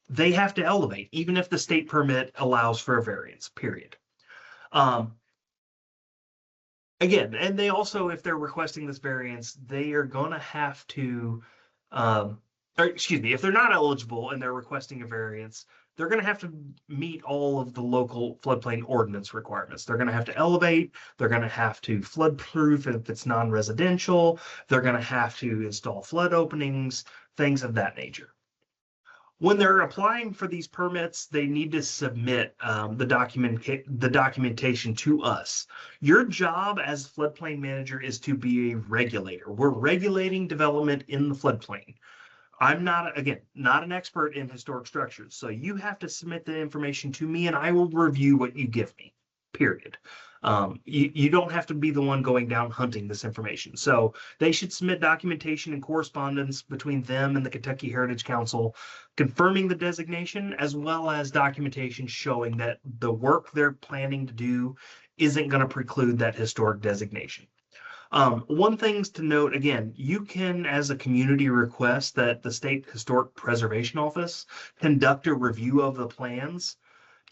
they have to elevate, even if the state permit allows for a variance, period. Um, Again, and they also, if they're requesting this variance, they are going to have to, or excuse me, if they're not eligible and they're requesting a variance, they're going to have to meet all of the local floodplain ordinance requirements. They're going to have to elevate, they're going to have to flood proof if it's non-residential, they're going to have to install flood openings, things of that nature. When they're applying for these permits, they need to submit the documentation to us. Your job as floodplain manager is to be a regulator. We're regulating development in the floodplain. I'm not, again, not an expert in historic structures, so you have to submit the information to me and I will review what you give me, period. You don't have to be the one going down hunting this information. So they should submit documentation and correspondence between them and the Kentucky Heritage Council confirming the designation, as well as documentation showing that the work they're planning to do isn't going to preclude that historic designation. One things to note, again, you can, as a community, request that the State Historic Preservation Office conduct a review of the plans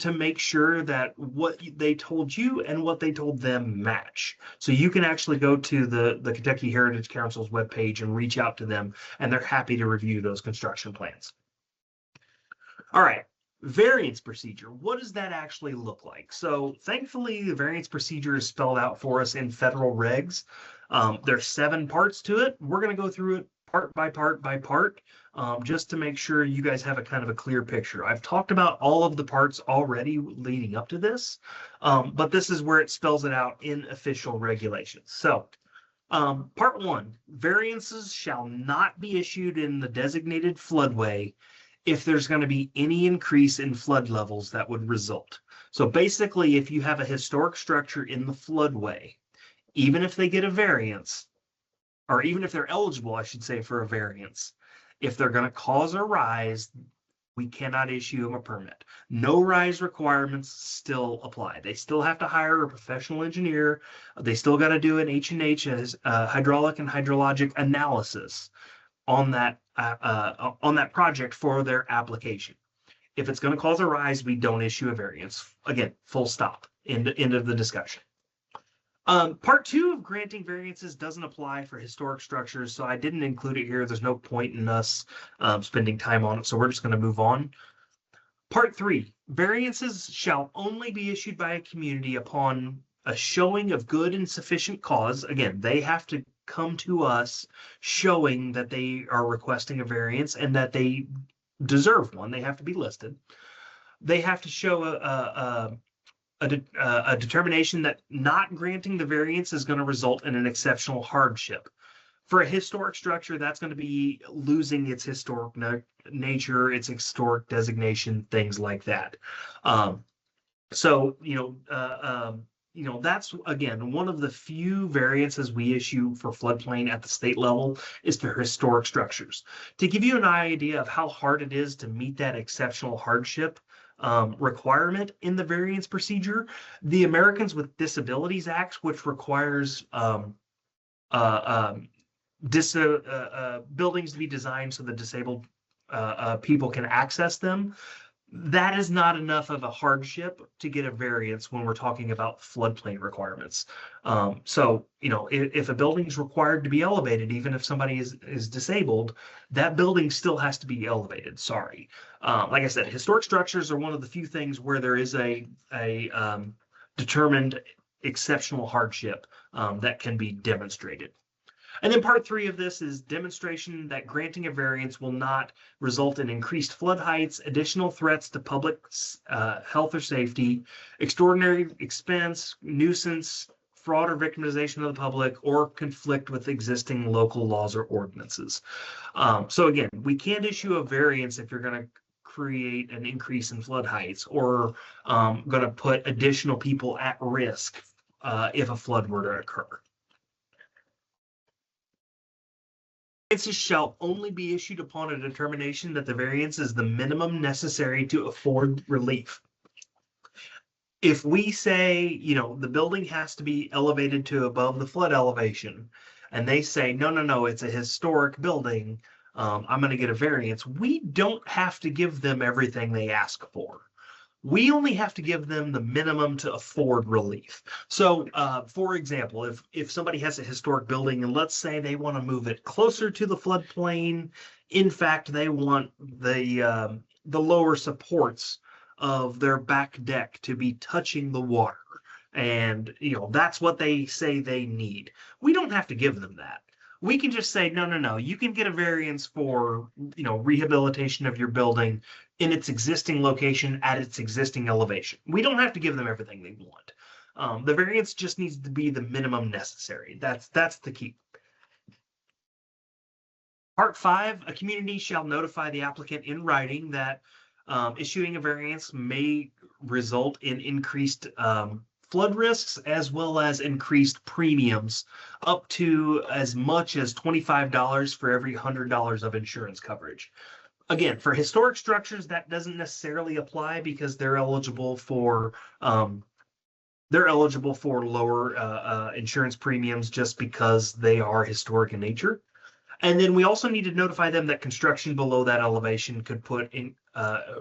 to make sure that what they told you and what they told them match. So you can actually go to the Kentucky Heritage Council's webpage and reach out to them, and they're happy to review those construction plans. All right, variance procedure. What does that actually look like? So thankfully, the variance procedure is spelled out for us in federal regs. There's 7 parts to it. We're going to go through it part by part by part, just to make sure you guys have a kind of a clear picture. I've talked about all of the parts already leading up to this, but this is where it spells it out in official regulations. So part 1, variances shall not be issued in the designated floodway if there's going to be any increase in flood levels that would result. So basically, if you have a historic structure in the floodway, even if they get a variance, or even if they're eligible, I should say, for a variance, if they're going to cause a rise, we cannot issue them a permit. No rise requirements still apply. They still have to hire a professional engineer. They still got to do an H&H, hydraulic and hydrologic analysis on that project for their application. If it's going to cause a rise, we don't issue a variance. Again, full stop. End of the discussion. Part 2 of granting variances doesn't apply for historic structures, so I didn't include it here. There's no point in us spending time on it, so we're just going to move on. Part 3, variances shall only be issued by a community upon a showing of good and sufficient cause. Again, they have to come to us showing that they are requesting a variance and that they deserve one. They have to be listed. They have to show a determination that not granting the variance is going to result in an exceptional hardship. For a historic structure, that's going to be losing its historic nature, its historic designation, things like that. So, that's, again, one of the few variances we issue for floodplain at the state level is for historic structures. To give you an idea of how hard it is to meet that exceptional hardship requirement in the variance procedure, the Americans with Disabilities Act, which requires buildings to be designed so the disabled people can access them, that is not enough of a hardship to get a variance when we're talking about floodplain requirements. So, if a building is required to be elevated, even if somebody is disabled, that building still has to be elevated. Sorry. Like I said, historic structures are one of the few things where there is a determined exceptional hardship that can be demonstrated. And then part 3 of this is demonstration that granting a variance will not result in increased flood heights, additional threats to public health or safety, extraordinary expense, nuisance, fraud or victimization of the public, or conflict with existing local laws or ordinances. So again, we can't issue a variance if you're going to create an increase in flood heights or going to put additional people at risk if a flood were to occur. Variances shall only be issued upon a determination that the variance is the minimum necessary to afford relief. If we say, the building has to be elevated to above the flood elevation, and they say, no, it's a historic building, I'm going to get a variance. We don't have to give them everything they ask for. We only have to give them the minimum to afford relief. So, for example, if somebody has a historic building and let's say they want to move it closer to the floodplain, in fact, they want the lower supports of their back deck to be touching the water, and that's what they say they need. We don't have to give them that. We can just say, no, no, no, you can get a variance for rehabilitation of your building in its existing location at its existing elevation. We don't have to give them everything they want. The variance just needs to be the minimum necessary. That's the key. Part 5, a community shall notify the applicant in writing that issuing a variance may result in increased flood risks as well as increased premiums up to as much as $25 for every $100 of insurance coverage. Again, for historic structures, that doesn't necessarily apply because they're eligible for lower insurance premiums just because they are historic in nature. And then we also need to notify them that construction below that elevation could put in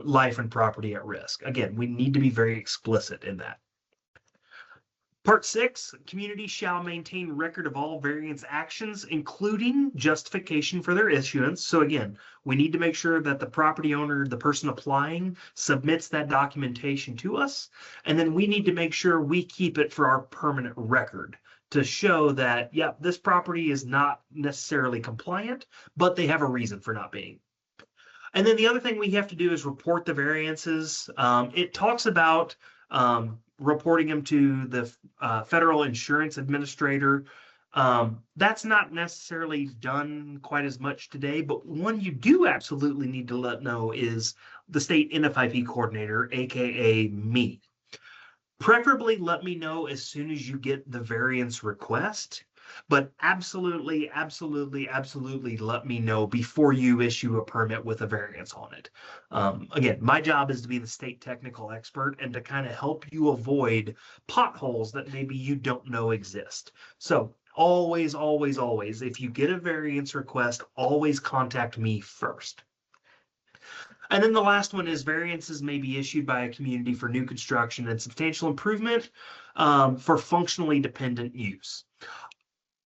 life and property at risk. Again, we need to be very explicit in that. Part 6, communities shall maintain record of all variance actions, including justification for their issuance. So again, we need to make sure that the property owner, the person applying, submits that documentation to us. And then we need to make sure we keep it for our permanent record to show that, yep, this property is not necessarily compliant, but they have a reason for not being. And then the other thing we have to do is report the variances. It talks about reporting them to the federal insurance administrator. That's not necessarily done quite as much today, but one you do absolutely need to let know is the state NFIP coordinator, aka me. Preferably let me know as soon as you get the variance request, but absolutely, absolutely, absolutely let me know before you issue a permit with a variance on it. Again, my job is to be the state technical expert and to kind of help you avoid potholes that maybe you don't know exist. So always, always, always, if you get a variance request, always contact me first. And then the last one is variances may be issued by a community for new construction and substantial improvement for functionally dependent use.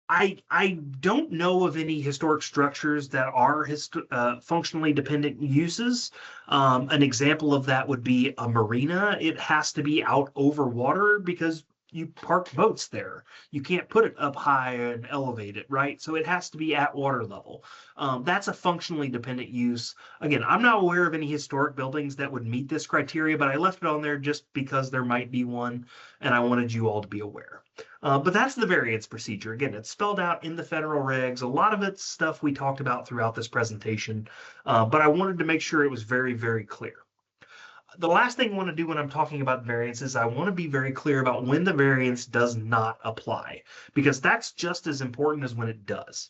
I don't know of any historic structures that are functionally dependent uses. An example of that would be a marina. It has to be out over water because you park boats there. You can't put it up high and elevate it, right? So it has to be at water level. That's a functionally dependent use. Again, I'm not aware of any historic buildings that would meet this criteria, but I left it on there just because there might be one, and I wanted you all to be aware. But that's the variance procedure. Again, it's spelled out in the federal regs. A lot of it's stuff we talked about throughout this presentation, but I wanted to make sure it was very, very clear. The last thing I want to do when I'm talking about variances, I want to be very clear about when the variance does not apply, because that's just as important as when it does.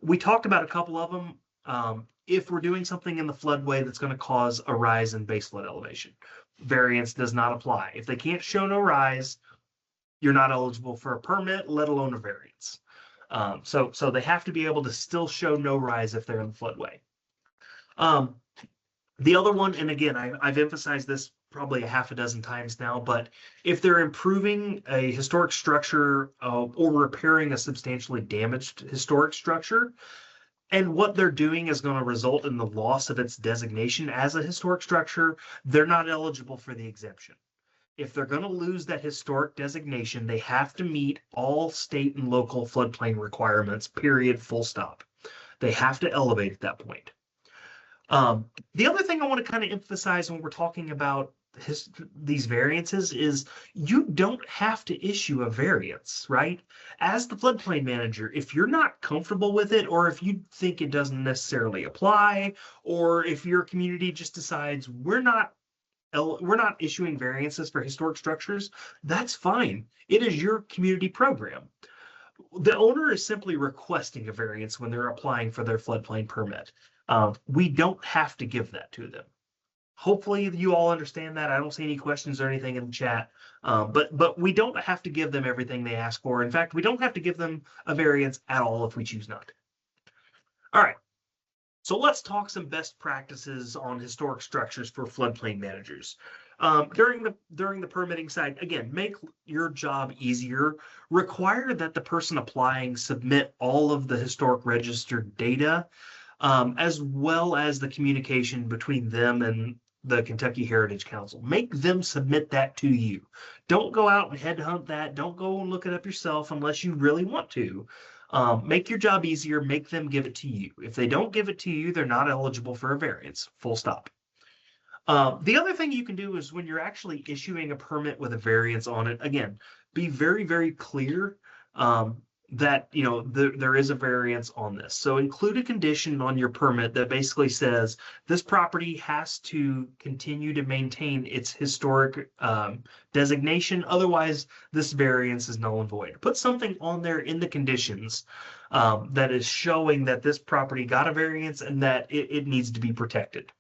We talked about a couple of them. If we're doing something in the floodway that's going to cause a rise in base flood elevation, variance does not apply. If they can't show no rise, you're not eligible for a permit, let alone a variance. So they have to be able to still show no rise if they're in the floodway. The other one, and again, I've emphasized this probably a half a dozen times now, but if they're improving a historic structure or repairing a substantially damaged historic structure, and what they're doing is going to result in the loss of its designation as a historic structure, they're not eligible for the exemption. If they're going to lose that historic designation, they have to meet all state and local floodplain requirements, period, full stop. They have to elevate at that point. The other thing I want to kind of emphasize when we're talking about these variances is you don't have to issue a variance, right? As the floodplain manager, if you're not comfortable with it, or if you think it doesn't necessarily apply, or if your community just decides we're not issuing variances for historic structures, that's fine. It is your community program. The owner is simply requesting a variance when they're applying for their floodplain permit. We don't have to give that to them. Hopefully you all understand that. I don't see any questions or anything in the chat, but we don't have to give them everything they ask for. In fact, we don't have to give them a variance at all if we choose not to. All right. So let's talk some best practices on historic structures for floodplain managers. During the permitting side, again, make your job easier. Require that the person applying submit all of the historic registered data, as well as the communication between them and the Kentucky Heritage Council. Make them submit that to you. Don't go out and headhunt that. Don't go and look it up yourself unless you really want to. Make your job easier, make them give it to you. If they don't give it to you, they're not eligible for a variance, full stop. The other thing you can do is when you're actually issuing a permit with a variance on it, again, be very, very clear that there is a variance on this. So include a condition on your permit that basically says this property has to continue to maintain its historic designation. Otherwise, this variance is null and void. Put something on there in the conditions that is showing that this property got a variance and that it needs to be protected.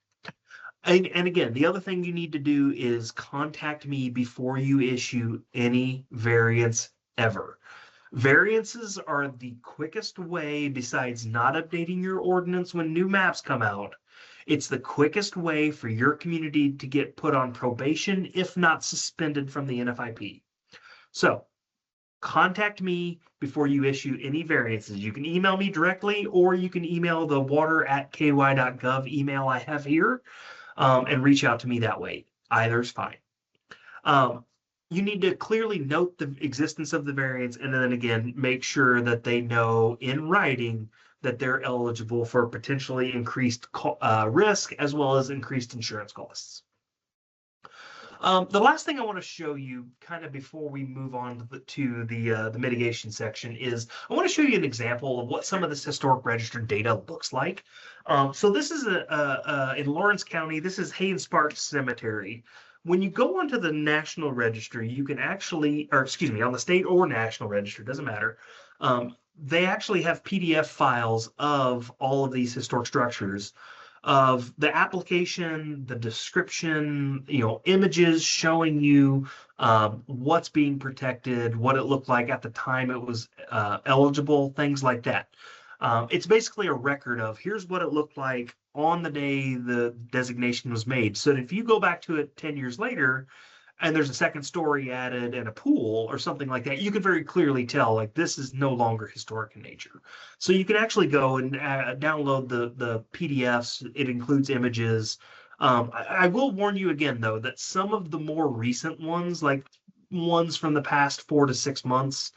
And again, the other thing you need to do is contact me before you issue any variance ever. Variances are the quickest way, besides not updating your ordinance when new maps come out. It's the quickest way for your community to get put on probation, if not suspended from the NFIP. So contact me before you issue any variances. You can email me directly, or you can email the water@ky.gov email I have here, and reach out to me that way. Either's fine. You need to clearly note the existence of the variance, and then again, make sure that they know in writing that they're eligible for potentially increased risk as well as increased insurance costs. The last thing I want to show you kind of before we move on to the mitigation section is I want to show you an example of what some of this historic registered data looks like. So this is in Lawrence County, this is Haynes Park Cemetery. When you go onto the National Register, you can actually, or excuse me, on the state or national register, doesn't matter. They actually have PDF files of all of these historic structures, of the application, the description, images showing you what's being protected, what it looked like at the time it was eligible, things like that. It's basically a record of here's what it looked like on the day the designation was made. So if you go back to it 10 years later and there's a second story added and a pool or something like that, you can very clearly tell like this is no longer historic in nature. So you can actually go and download the PDFs. It includes images. I will warn you again, though, that some of the more recent ones, like ones from the past 4 to 6 months,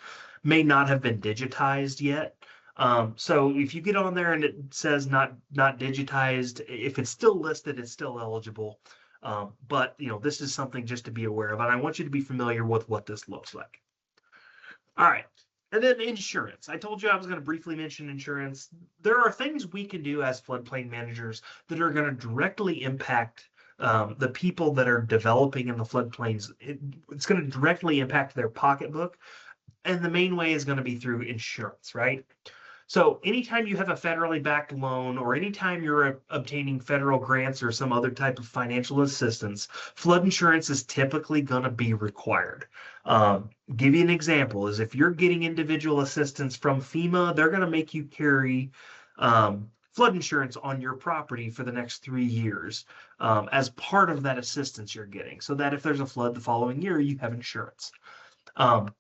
may not have been digitized yet. So if you get on there and it says not digitized, if it's still listed, it's still eligible. But this is something just to be aware of, and I want you to be familiar with what this looks like. All right, and then insurance. I told you I was going to briefly mention insurance. There are things we can do as floodplain managers that are going to directly impact the people that are developing in the floodplains. It's going to directly impact their pocketbook, and the main way is going to be through insurance, right? So anytime you have a federally backed loan or anytime you're obtaining federal grants or some other type of financial assistance, flood insurance is typically going to be required. Give you an example is if you're getting individual assistance from FEMA, they're going to make you carry flood insurance on your property for the next 3 years as part of that assistance you're getting, so that if there's a flood the following year, you have insurance. When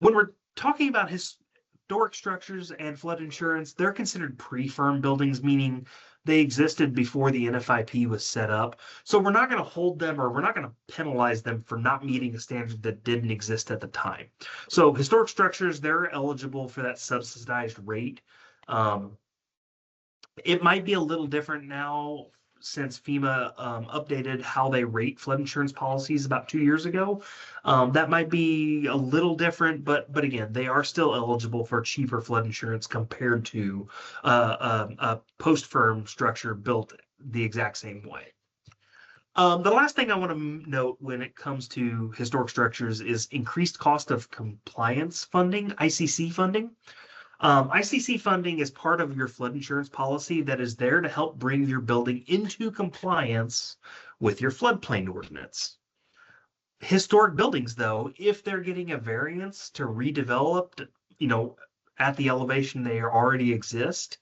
we're talking about historic structures and flood insurance, they're considered pre-firm buildings, meaning they existed before the NFIP was set up. So we're not going to hold them or we're not going to penalize them for not meeting a standard that didn't exist at the time. So historic structures, they're eligible for that subsidized rate. It might be a little different now since FEMA updated how they rate flood insurance policies about 2 years ago. That might be a little different, but again, they are still eligible for cheaper flood insurance compared to a post-firm structure built the exact same way. The last thing I want to note when it comes to historic structures is increased cost of compliance funding, ICC funding. ICC funding is part of your flood insurance policy that is there to help bring your building into compliance with your floodplain ordinance. Historic buildings, though, if they're getting a variance to redevelop, at the elevation they already exist,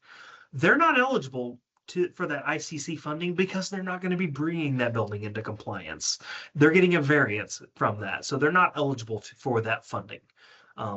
they're not eligible for that ICC funding because they're not going to be bringing that building into compliance. They're getting a variance from that, so they're not eligible for that funding.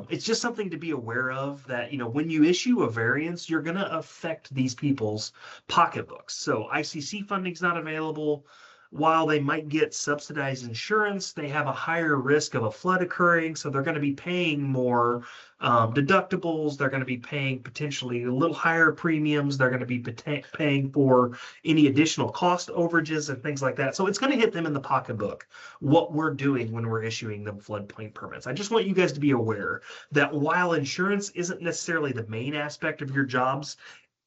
It's just something to be aware of that, when you issue a variance, you're going to affect these people's pocketbooks. So ICC funding's not available. While they might get subsidized insurance, they have a higher risk of a flood occurring, so they're going to be paying more deductibles. They're going to be paying potentially a little higher premiums. They're going to be paying for any additional cost overages and things like that. So it's going to hit them in the pocketbook what we're doing when we're issuing them floodplain permits. I just want you guys to be aware that while insurance isn't necessarily the main aspect of your jobs,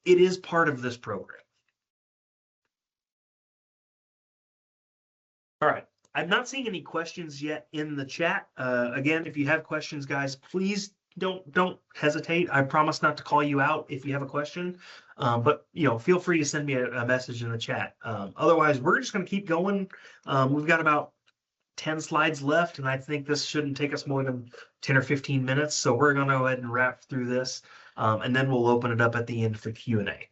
it is part of this program. All right. I'm not seeing any questions yet in the chat. Again, if you have questions, guys, please don't hesitate. I promise not to call you out if you have a question. But feel free to send me a message in the chat. Otherwise, we're just going to keep going. We've got about 10 slides left, and I think this shouldn't take us more than 10 or 15 minutes. So we're going to go ahead and wrap through this, and then we'll open it up at the end for Q&A.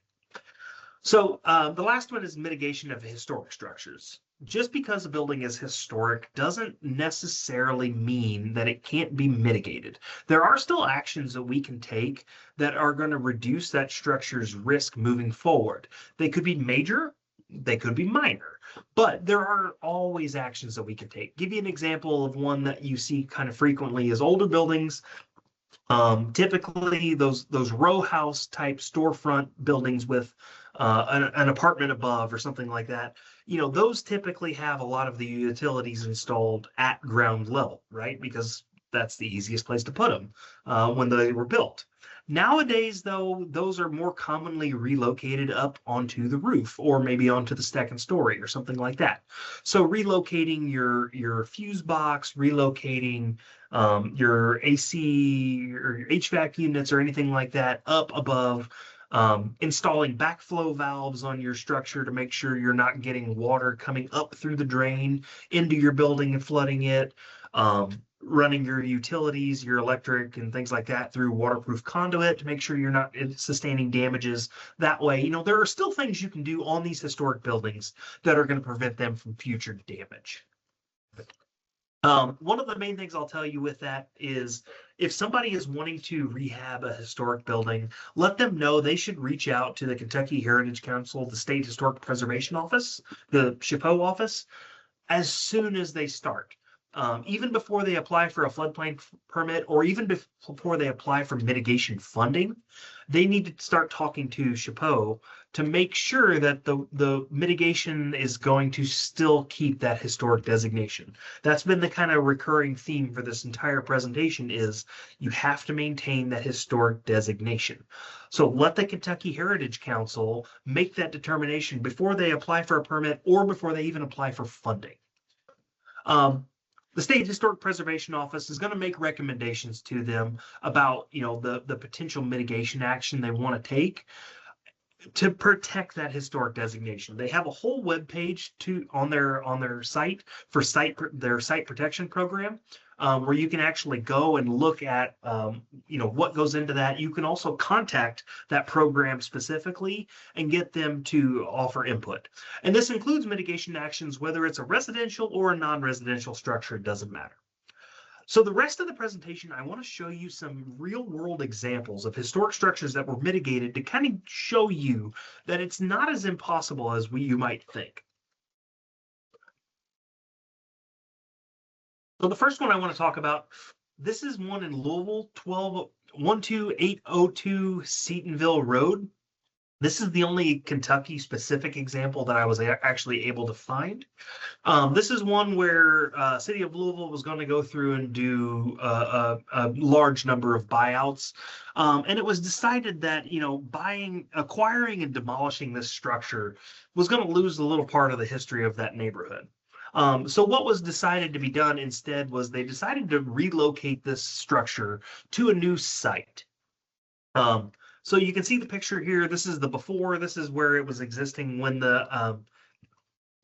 So the last one is mitigation of historic structures. Just because a building is historic doesn't necessarily mean that it can't be mitigated. There are still actions that we can take that are going to reduce that structure's risk moving forward. They could be major, they could be minor, but there are always actions that we can take. Give you an example of one that you see kind of frequently is older buildings. Typically those row house type storefront buildings with an apartment above or something like that, those typically have a lot of the utilities installed at ground level, right? Because that's the easiest place to put them when they were built. Nowadays, though, those are more commonly relocated up onto the roof or maybe onto the second story or something like that. So relocating your fuse box, relocating your AC or your HVAC units or anything like that up above, installing backflow valves on your structure to make sure you're not getting water coming up through the drain into your building and flooding it, running your utilities, your electric and things like that through waterproof conduit to make sure you're not sustaining damages that way. There are still things you can do on these historic buildings that are going to prevent them from future damage. One of the main things I'll tell you with that is if somebody is wanting to rehab a historic building, let them know they should reach out to the Kentucky Heritage Council, the State Historic Preservation Office, the SHPO office, as soon as they start. Even before they apply for a floodplain permit or even before they apply for mitigation funding, they need to start talking to SHPO to make sure that the mitigation is going to still keep that historic designation. That's been the kind of recurring theme for this entire presentation is you have to maintain that historic designation. So let the Kentucky Heritage Council make that determination before they apply for a permit or before they even apply for funding. The State Historic Preservation Office is going to make recommendations to them about, the potential mitigation action they want to take to protect that historic designation. They have a whole web page on their site for their site protection program, where you can actually go and look at what goes into that. You can also contact that program specifically and get them to offer input. And this includes mitigation actions, whether it's a residential or a non-residential structure, it doesn't matter. So the rest of the presentation, I want to show you some real world examples of historic structures that were mitigated to kind of show you that it's not as impossible as you might think. So the first one I want to talk about, this is one in Louisville, 12802 Seatonville Road. This is the only Kentucky specific example that I was actually able to find. This is one where City of Louisville was going to go through and do a large number of buyouts. And it was decided that, acquiring and demolishing this structure was going to lose a little part of the history of that neighborhood. So what was decided to be done instead was they decided to relocate this structure to a new site. So you can see the picture here. This is the before. This is where it was existing when the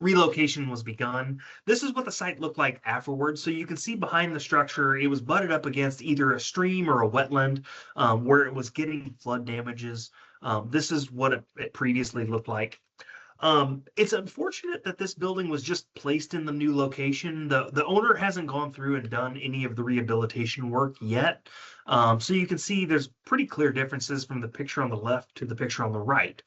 relocation was begun. This is what the site looked like afterwards. So you can see behind the structure, it was butted up against either a stream or a wetland where it was getting flood damages. This is what it previously looked like. It's unfortunate that this building was just placed in the new location. The owner hasn't gone through and done any of the rehabilitation work yet. So you can see there's pretty clear differences from the picture on the left to the picture on the right.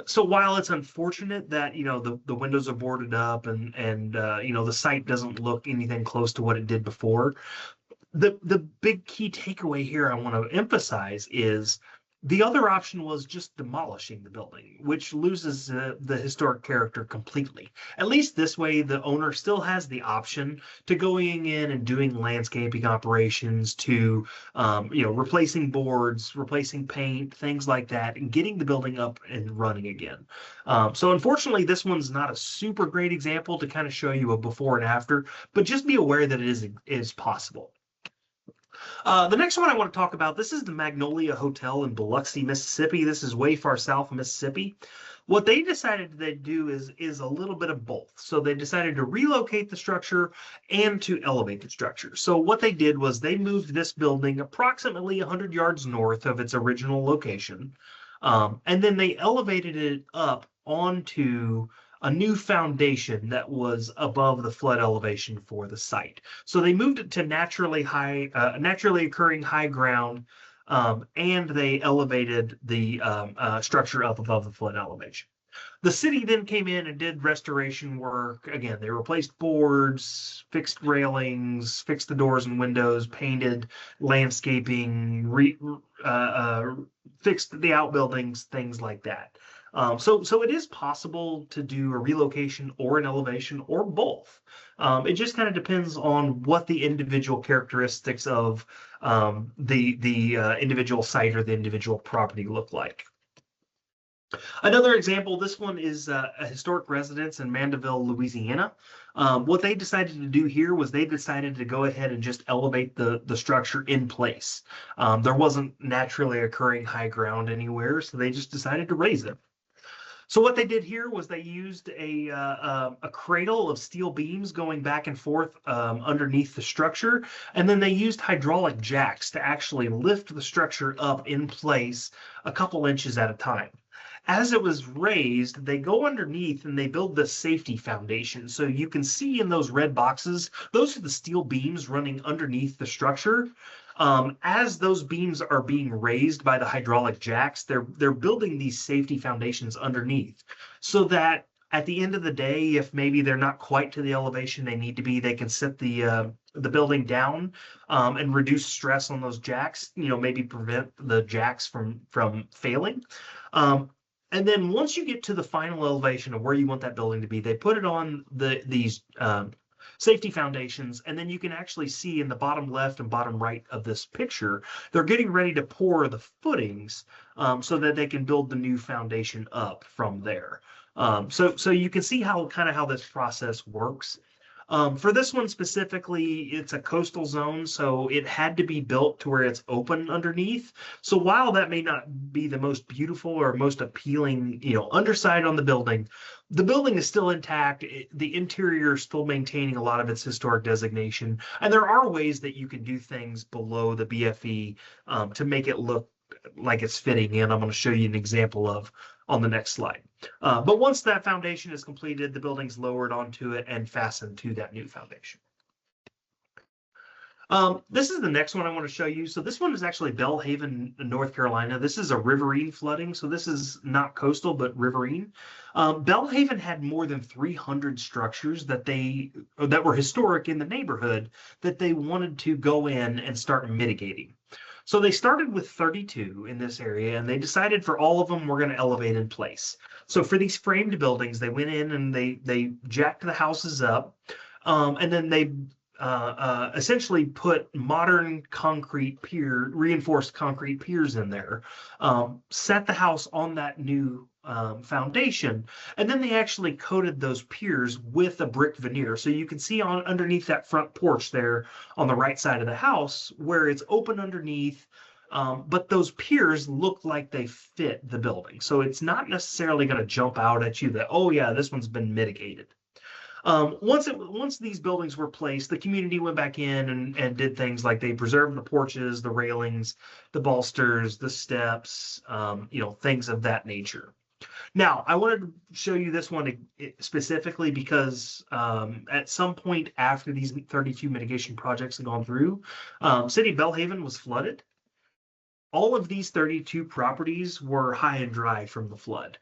So while it's unfortunate that the windows are boarded up and the site doesn't look anything close to what it did before, the big key takeaway here I want to emphasize is the other option was just demolishing the building, which loses the historic character completely. At least this way, the owner still has the option to going in and doing landscaping operations, to replacing boards, replacing paint, things like that, and getting the building up and running again. So unfortunately, this one's not a super great example to kind of show you a before and after, but just be aware that it is possible. The next one I want to talk about, this is the Magnolia Hotel in Biloxi, Mississippi. This is way far south of Mississippi. What they decided to do is a little bit of both. So they decided to relocate the structure and to elevate the structure. So what they did was they moved this building approximately 100 yards north of its original location. And then they elevated it up onto a new foundation that was above the flood elevation for the site. So they moved it to naturally occurring high ground, and they elevated the structure up above the flood elevation. The city then came in and did restoration work. Again, they replaced boards, fixed railings, fixed the doors and windows, painted landscaping, fixed the outbuildings, things like that. So it is possible to do a relocation or an elevation or both. It just kind of depends on what the individual characteristics of the individual site or the individual property look like. Another example, this one is a historic residence in Mandeville, Louisiana. What they decided to do here was they decided to go ahead and just elevate the structure in place. There wasn't naturally occurring high ground anywhere, so they just decided to raise it. So what they did here was they used a cradle of steel beams going back and forth underneath the structure, and then they used hydraulic jacks to actually lift the structure up in place a couple inches at a time. As it was raised, they go underneath and they build the safety foundation. So you can see in those red boxes, those are the steel beams running underneath the structure. As those beams are being raised by the hydraulic jacks, they're building these safety foundations underneath, so that at the end of the day, if maybe they're not quite to the elevation they need to be, they can set the building down and reduce stress on those jacks. Maybe prevent the jacks from failing. And then once you get to the final elevation of where you want that building to be, they put it on these safety foundations, and then you can actually see in the bottom left and bottom right of this picture, they're getting ready to pour the footings so that they can build the new foundation up from there. So you can see how this process works. For this one specifically, it's a coastal zone, so it had to be built to where it's open underneath. So while that may not be the most beautiful or most appealing, underside on the building is still intact. The interior is still maintaining a lot of its historic designation, and there are ways that you can do things below the BFE to make it look like it's fitting in. I'm going to show you an example of on the next slide. But once that foundation is completed, the building's lowered onto it and fastened to that new foundation. This is the next one I want to show you. So this one is actually Belhaven, North Carolina. This is a riverine flooding. So this is not coastal, but riverine. Belhaven had more than 300 structures that were historic in the neighborhood that they wanted to go in and start mitigating. So they started with 32 in this area, and they decided for all of them, we're going to elevate in place. So for these framed buildings, they went in and they jacked the houses up, and then they essentially put modern reinforced concrete piers in there, set the house on that new foundation, and then they actually coated those piers with a brick veneer. So you can see underneath that front porch there on the right side of the house where it's open underneath, but those piers look like they fit the building. So it's not necessarily going to jump out at you that, oh yeah, this one's been mitigated. Once these buildings were placed, the community went back in and did things like they preserved the porches, the railings, the balusters, the steps, things of that nature. Now, I wanted to show you this one specifically because at some point after these 32 mitigation projects had gone through, City of Bellhaven was flooded. All of these 32 properties were high and dry from the flood.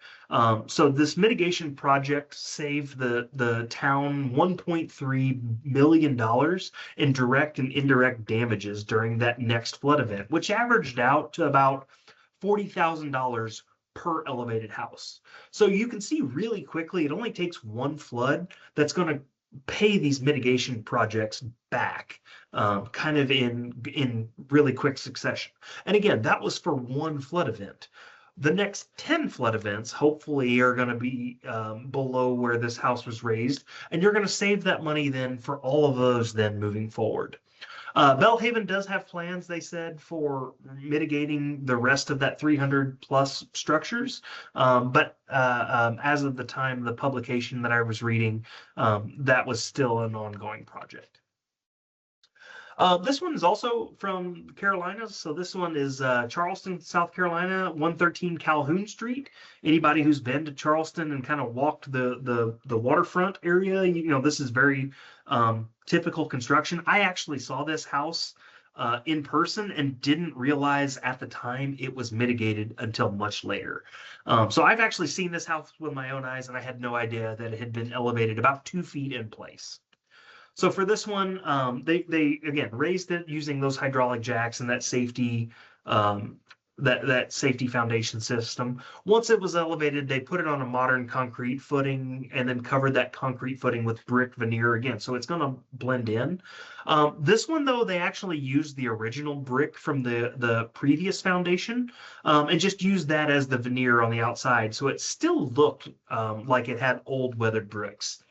So this mitigation project saved the town $1.3 million in direct and indirect damages during that next flood event, which averaged out to about $40,000 per elevated house. So you can see really quickly, it only takes one flood that's going to pay these mitigation projects back, kind of in really quick succession. And again, that was for one flood event. The next 10 flood events hopefully are going to be below where this house was raised, and you're going to save that money then for all of those then moving forward. Bellhaven does have plans, they said, for mitigating the rest of that 300 plus structures. But as of the time of the publication that I was reading, that was still an ongoing project. This one is also from Carolinas. So this one is Charleston, South Carolina, 113 Calhoun Street. Anybody who's been to Charleston and kind of walked the waterfront area, this is very typical construction. I actually saw this house in person and didn't realize at the time it was mitigated until much later. So I've actually seen this house with my own eyes, and I had no idea that it had been elevated about 2 feet in place. So for this one, they again raised it using those hydraulic jacks and that safety that safety foundation system. Once it was elevated, they put it on a modern concrete footing and then covered that concrete footing with brick veneer again. So it's going to blend in. This one, though, they actually used the original brick from the previous foundation and just used that as the veneer on the outside. So it still looked like it had old weathered bricks.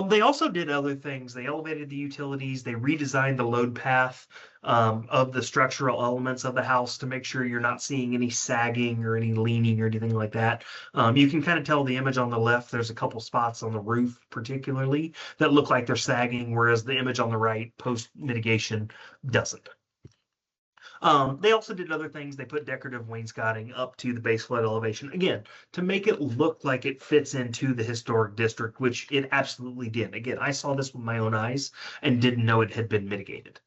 They also did other things. They elevated the utilities. They redesigned the load path of the structural elements of the house to make sure you're not seeing any sagging or any leaning or anything like that. You can kind of tell the image on the left, there's a couple spots on the roof particularly that look like they're sagging, whereas the image on the right, post mitigation, doesn't. They also did other things. They put decorative wainscoting up to the base flood elevation, again, to make it look like it fits into the historic district, which it absolutely did. Again, I saw this with my own eyes and didn't know it had been mitigated.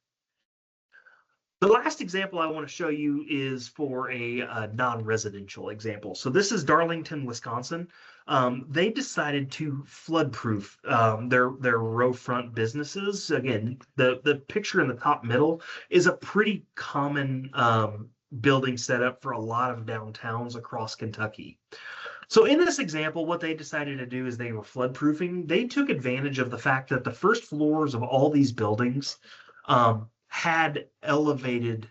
The last example I want to show you is for a non-residential example. So this is Darlington, Wisconsin. They decided to flood-proof their row front businesses. Again, the picture in the top middle is a pretty common building setup for a lot of downtowns across Kentucky. So in this example, what they decided to do is they were flood-proofing. They took advantage of the fact that the first floors of all these buildings had elevated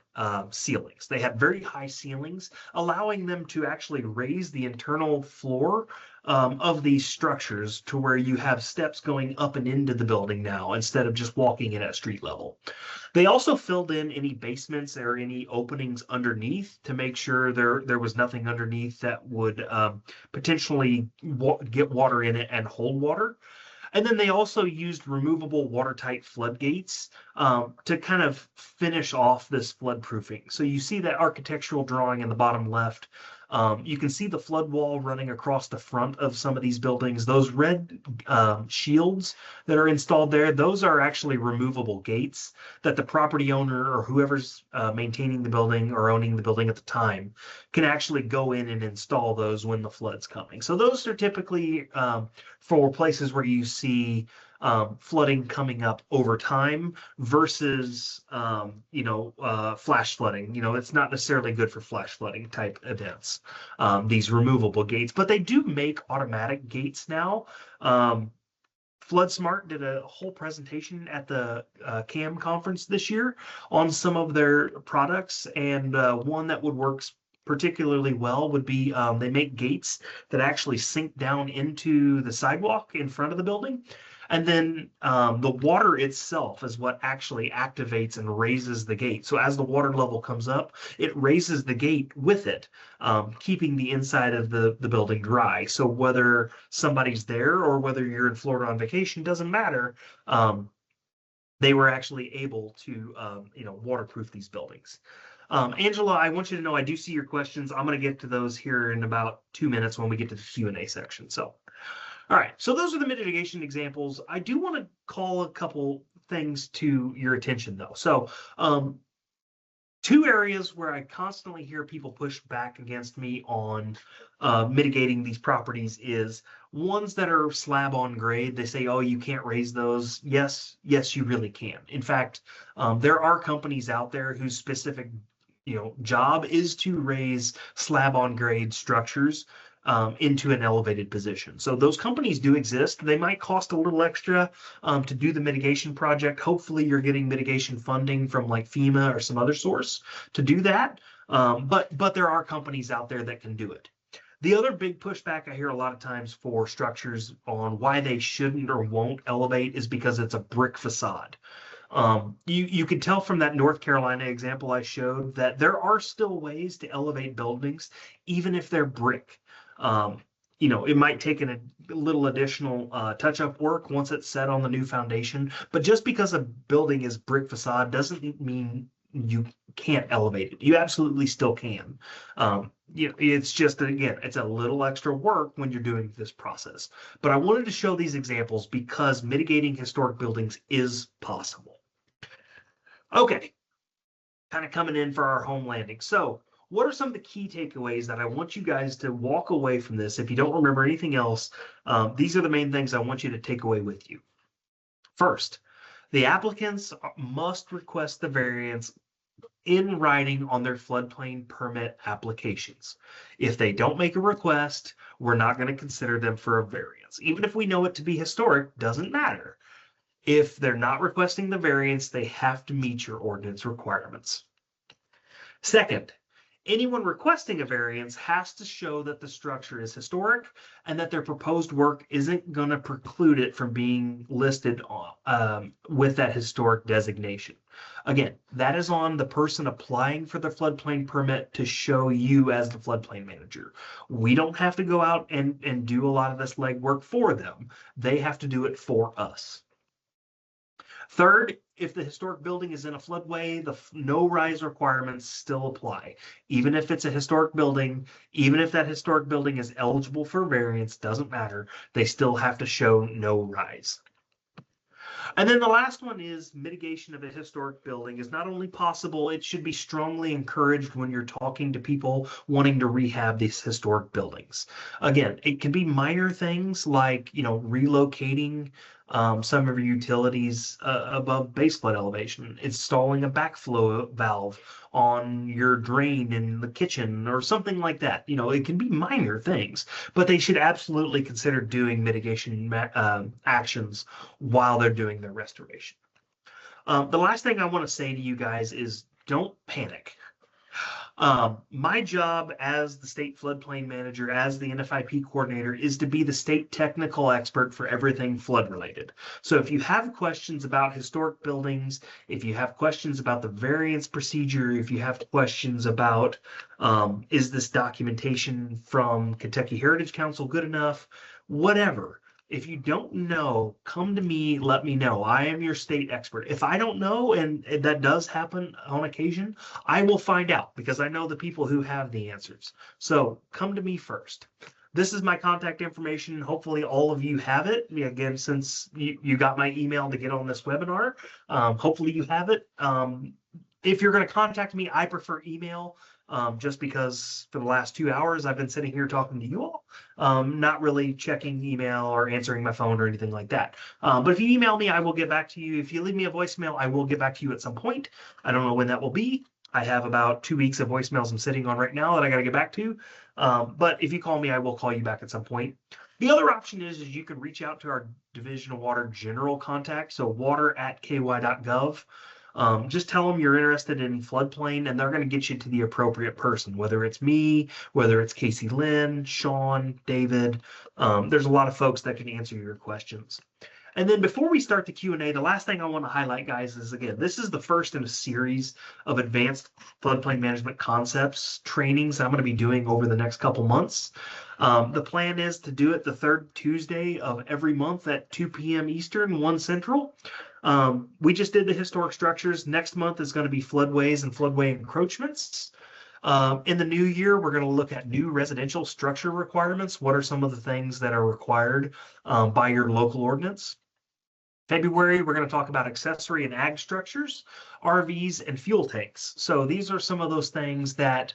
ceilings. They had very high ceilings, allowing them to actually raise the internal floor of these structures to where you have steps going up and into the building now instead of just walking in at street level. They also filled in any basements or any openings underneath to make sure there was nothing underneath that would potentially get water in it and hold water. And then they also used removable watertight floodgates to kind of finish off this flood proofing. So you see that architectural drawing in the bottom left. You can see the flood wall running across the front of some of these buildings. Those red shields that are installed there, those are actually removable gates that the property owner or whoever's maintaining the building or owning the building at the time can actually go in and install those when the flood's coming. So those are typically for places where you see flooding coming up over time versus, flash flooding. It's not necessarily good for flash flooding type events, these removable gates, but they do make automatic gates now. FloodSmart did a whole presentation at the CAM conference this year on some of their products, and one that would work particularly well would be they make gates that actually sink down into the sidewalk in front of the building. And then the water itself is what actually activates and raises the gate. So as the water level comes up, it raises the gate with it, keeping the inside of the building dry. So whether somebody's there or whether you're in Florida on vacation, doesn't matter. They were actually able to, waterproof these buildings. Angela, I want you to know I do see your questions. I'm going to get to those here in about 2 minutes when we get to the Q&A section. So, all right. So those are the mitigation examples. I do want to call a couple things to your attention, though. So, two areas where I constantly hear people push back against me on mitigating these properties is ones that are slab on grade. They say, oh, you can't raise those. Yes, you really can. In fact, there are companies out there whose specific job is to raise slab on grade structures into an elevated position. So those companies do exist. They might cost a little extra to do the mitigation project. Hopefully you're getting mitigation funding from like FEMA or some other source to do that. But there are companies out there that can do it. The other big pushback I hear a lot of times for structures on why they shouldn't or won't elevate is because it's a brick facade. You could tell from that North Carolina example I showed that there are still ways to elevate buildings, even if they're brick. It might take a little additional touch-up work once it's set on the new foundation, but just because a building is brick facade doesn't mean you can't elevate it. You absolutely still can. It's just that, again, it's a little extra work when you're doing this process. But I wanted to show these examples because mitigating historic buildings is possible. Okay, kind of coming in for our home landing. So what are some of the key takeaways that I want you guys to walk away from this? If you don't remember anything else, these are the main things I want you to take away with you. First, the applicants must request the variance in writing on their floodplain permit applications. If they don't make a request, we're not going to consider them for a variance. Even if we know it to be historic, doesn't matter. If they're not requesting the variance, they have to meet your ordinance requirements. Second, anyone requesting a variance has to show that the structure is historic and that their proposed work isn't going to preclude it from being listed with that historic designation. Again, that is on the person applying for the floodplain permit to show you as the floodplain manager. We don't have to go out and do a lot of this legwork for them. They have to do it for us. Third, if the historic building is in a floodway, the no rise requirements still apply. Even if it's a historic building, even if that historic building is eligible for variance, doesn't matter. They still have to show no rise. And then the last one is mitigation of a historic building is not only possible, it should be strongly encouraged when you're talking to people wanting to rehab these historic buildings. Again, it can be minor things like, relocating some of your utilities above base flood elevation, installing a backflow valve on your drain in the kitchen or something like that. It can be minor things, but they should absolutely consider doing mitigation actions while they're doing their restoration. The last thing I want to say to you guys is don't panic. My job as the state floodplain manager, as the NFIP coordinator, is to be the state technical expert for everything flood related. So if you have questions about historic buildings, if you have questions about the variance procedure, if you have questions about is this documentation from Kentucky Heritage Council good enough, whatever. If you don't know, come to me, let me know. I am your state expert. If I don't know, and that does happen on occasion, I will find out because I know the people who have the answers. So come to me first. This is my contact information. Hopefully all of you have it. Again, since you got my email to get on this webinar, hopefully you have it. If you're going to contact me, I prefer email. Just because for the last 2 hours I've been sitting here talking to you all, not really checking email or answering my phone or anything like that. But if you email me, I will get back to you. If you leave me a voicemail, I will get back to you at some point. I don't know when that will be. I have about 2 weeks of voicemails I'm sitting on right now that I got to get back to. But if you call me, I will call you back at some point. The other option is you can reach out to our Division of Water general contact, so water@ky.gov. Just tell them you're interested in floodplain and they're going to get you to the appropriate person, whether it's me, whether it's Casey Lynn, Sean, David. There's a lot of folks that can answer your questions. And then before we start the Q&A, the last thing I want to highlight, guys, is again, this is the first in a series of advanced floodplain management concepts trainings I'm going to be doing over the next couple months. The plan is to do it the third Tuesday of every month at 2 p.m. Eastern, 1 Central. We just did the historic structures. Next month is going to be floodways and floodway encroachments. In the new year, we're going to look at new residential structure requirements. What are some of the things that are required by your local ordinance? February, we're going to talk about accessory and ag structures, RVs, and fuel tanks. So these are some of those things that,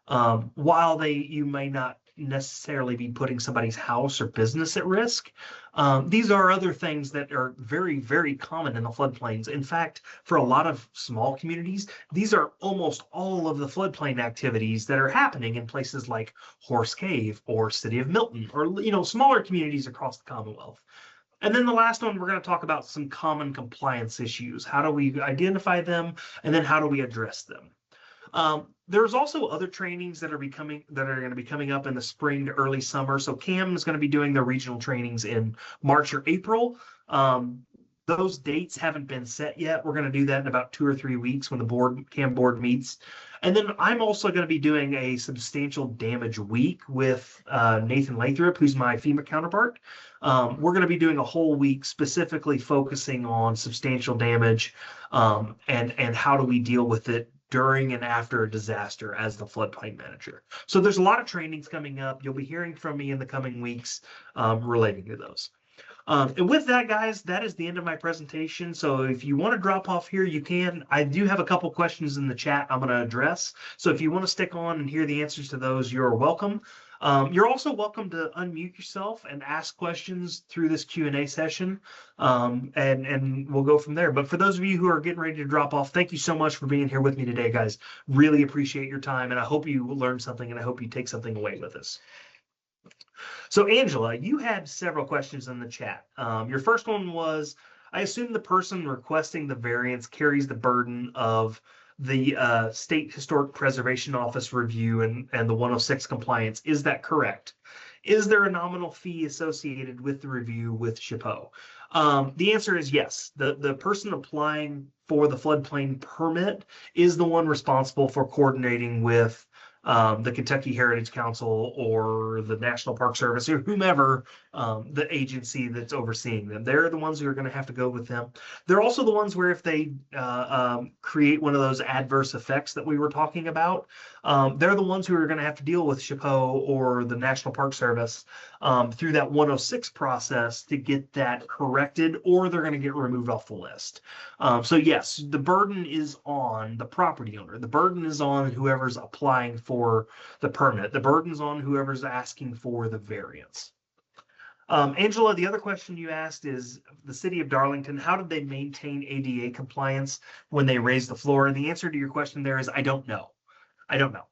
while you may not necessarily be putting somebody's house or business at risk, these are other things that are very, very common in the floodplains. In fact, for a lot of small communities, these are almost all of the floodplain activities that are happening in places like Horse Cave or City of Milton, or smaller communities across the Commonwealth. And then the last one, we're going to talk about some common compliance issues. How do we identify them, and then how do we address them? There's also other trainings that are going to be coming up in the spring to early summer. So CAM is going to be doing their regional trainings in March or April. Those dates haven't been set yet. We're going to do that in about 2 or 3 weeks when the CAM board meets. And then I'm also going to be doing a substantial damage week with Nathan Lathrop, who's my FEMA counterpart. We're going to be doing a whole week specifically focusing on substantial damage and how do we deal with it during and after a disaster as the floodplain manager. So there's a lot of trainings coming up. You'll be hearing from me in the coming weeks relating to those. And with that, guys, that is the end of my presentation. So if you want to drop off here, you can. I do have a couple questions in the chat I'm going to address. So if you want to stick on and hear the answers to those, you're welcome. You're also welcome to unmute yourself and ask questions through this Q&A session, and we'll go from there. But for those of you who are getting ready to drop off, thank you so much for being here with me today, guys. Really appreciate your time, and I hope you learned something, and I hope you take something away with us. So Angela, you had several questions in the chat. Your first one was, I assume the person requesting the variance carries the burden of the State Historic Preservation Office review and the 106 compliance. Is that correct? Is there a nominal fee associated with the review with SHPO? The answer is yes. The person applying for the floodplain permit is the one responsible for coordinating with the Kentucky Heritage Council or the National Park Service or whomever the agency that's overseeing them. They're the ones who are going to have to go with them. They're also the ones where if they create one of those adverse effects that we were talking about, they're the ones who are going to have to deal with SHPO or the National Park Service through that 106 process to get that corrected, or they're going to get removed off the list. So yes, the burden is on the property owner. The burden is on whoever's applying for the permit. The burden's on whoever's asking for the variance. Angela, the other question you asked is the city of Darlington, how did they maintain ADA compliance when they raised the floor? And the answer to your question there is I don't know. I don't know.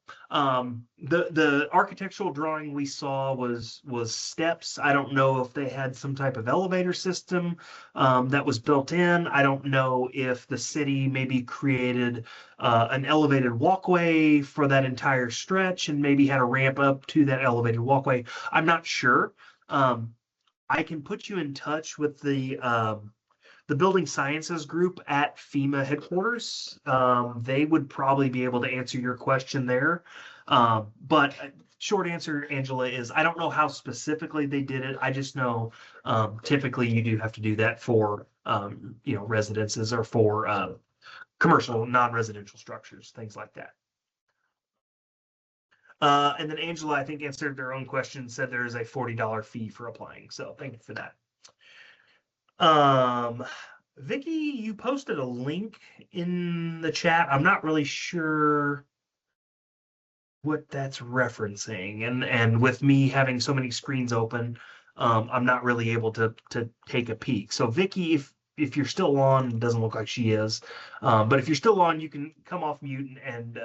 The architectural drawing we saw was steps. I don't know if they had some type of elevator system that was built in. I don't know if the city maybe created an elevated walkway for that entire stretch and maybe had a ramp up to that elevated walkway. I'm not sure. I can put you in touch with the building sciences group at FEMA headquarters. They would probably be able to answer your question there. But short answer, Angela, is I don't know how specifically they did it. I just know typically you do have to do that for residences or for commercial non-residential structures, things like that. And then Angela, I think, answered their own question, said there is a $40 fee for applying. So thank you for that. Vicky, you posted a link in the chat. I'm not really sure what that's referencing. And with me having so many screens open, I'm not really able to take a peek. So Vicky, if you're still on, it doesn't look like she is. But if you're still on, you can come off mute and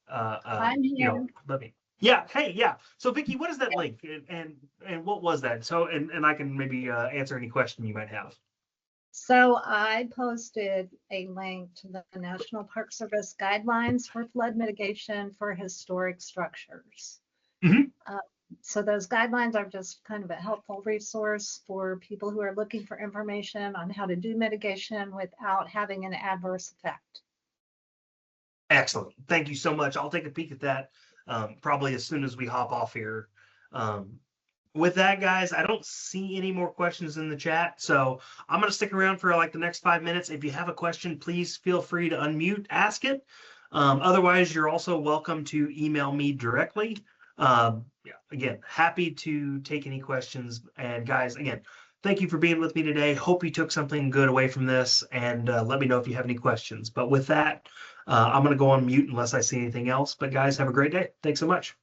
I'm here. let me. Yeah. Hey. Yeah. So Vicky, what is that link and what was that? So and I can maybe answer any question you might have. So I posted a link to the National Park Service guidelines for flood mitigation for historic structures. Mm-hmm. So those guidelines are just kind of a helpful resource for people who are looking for information on how to do mitigation without having an adverse effect. Excellent. Thank you so much. I'll take a peek at that probably as soon as we hop off here. Um, with that, guys, I don't see any more questions in the chat, so I'm going to stick around for like the next 5 minutes. If you have a question, please feel free to unmute, ask it. Otherwise, you're also welcome to email me directly. Yeah, again, happy to take any questions. And guys, again, thank you for being with me today. Hope you took something good away from this, and let me know if you have any questions. But with that, I'm going to go on mute unless I see anything else. But guys, have a great day. Thanks so much.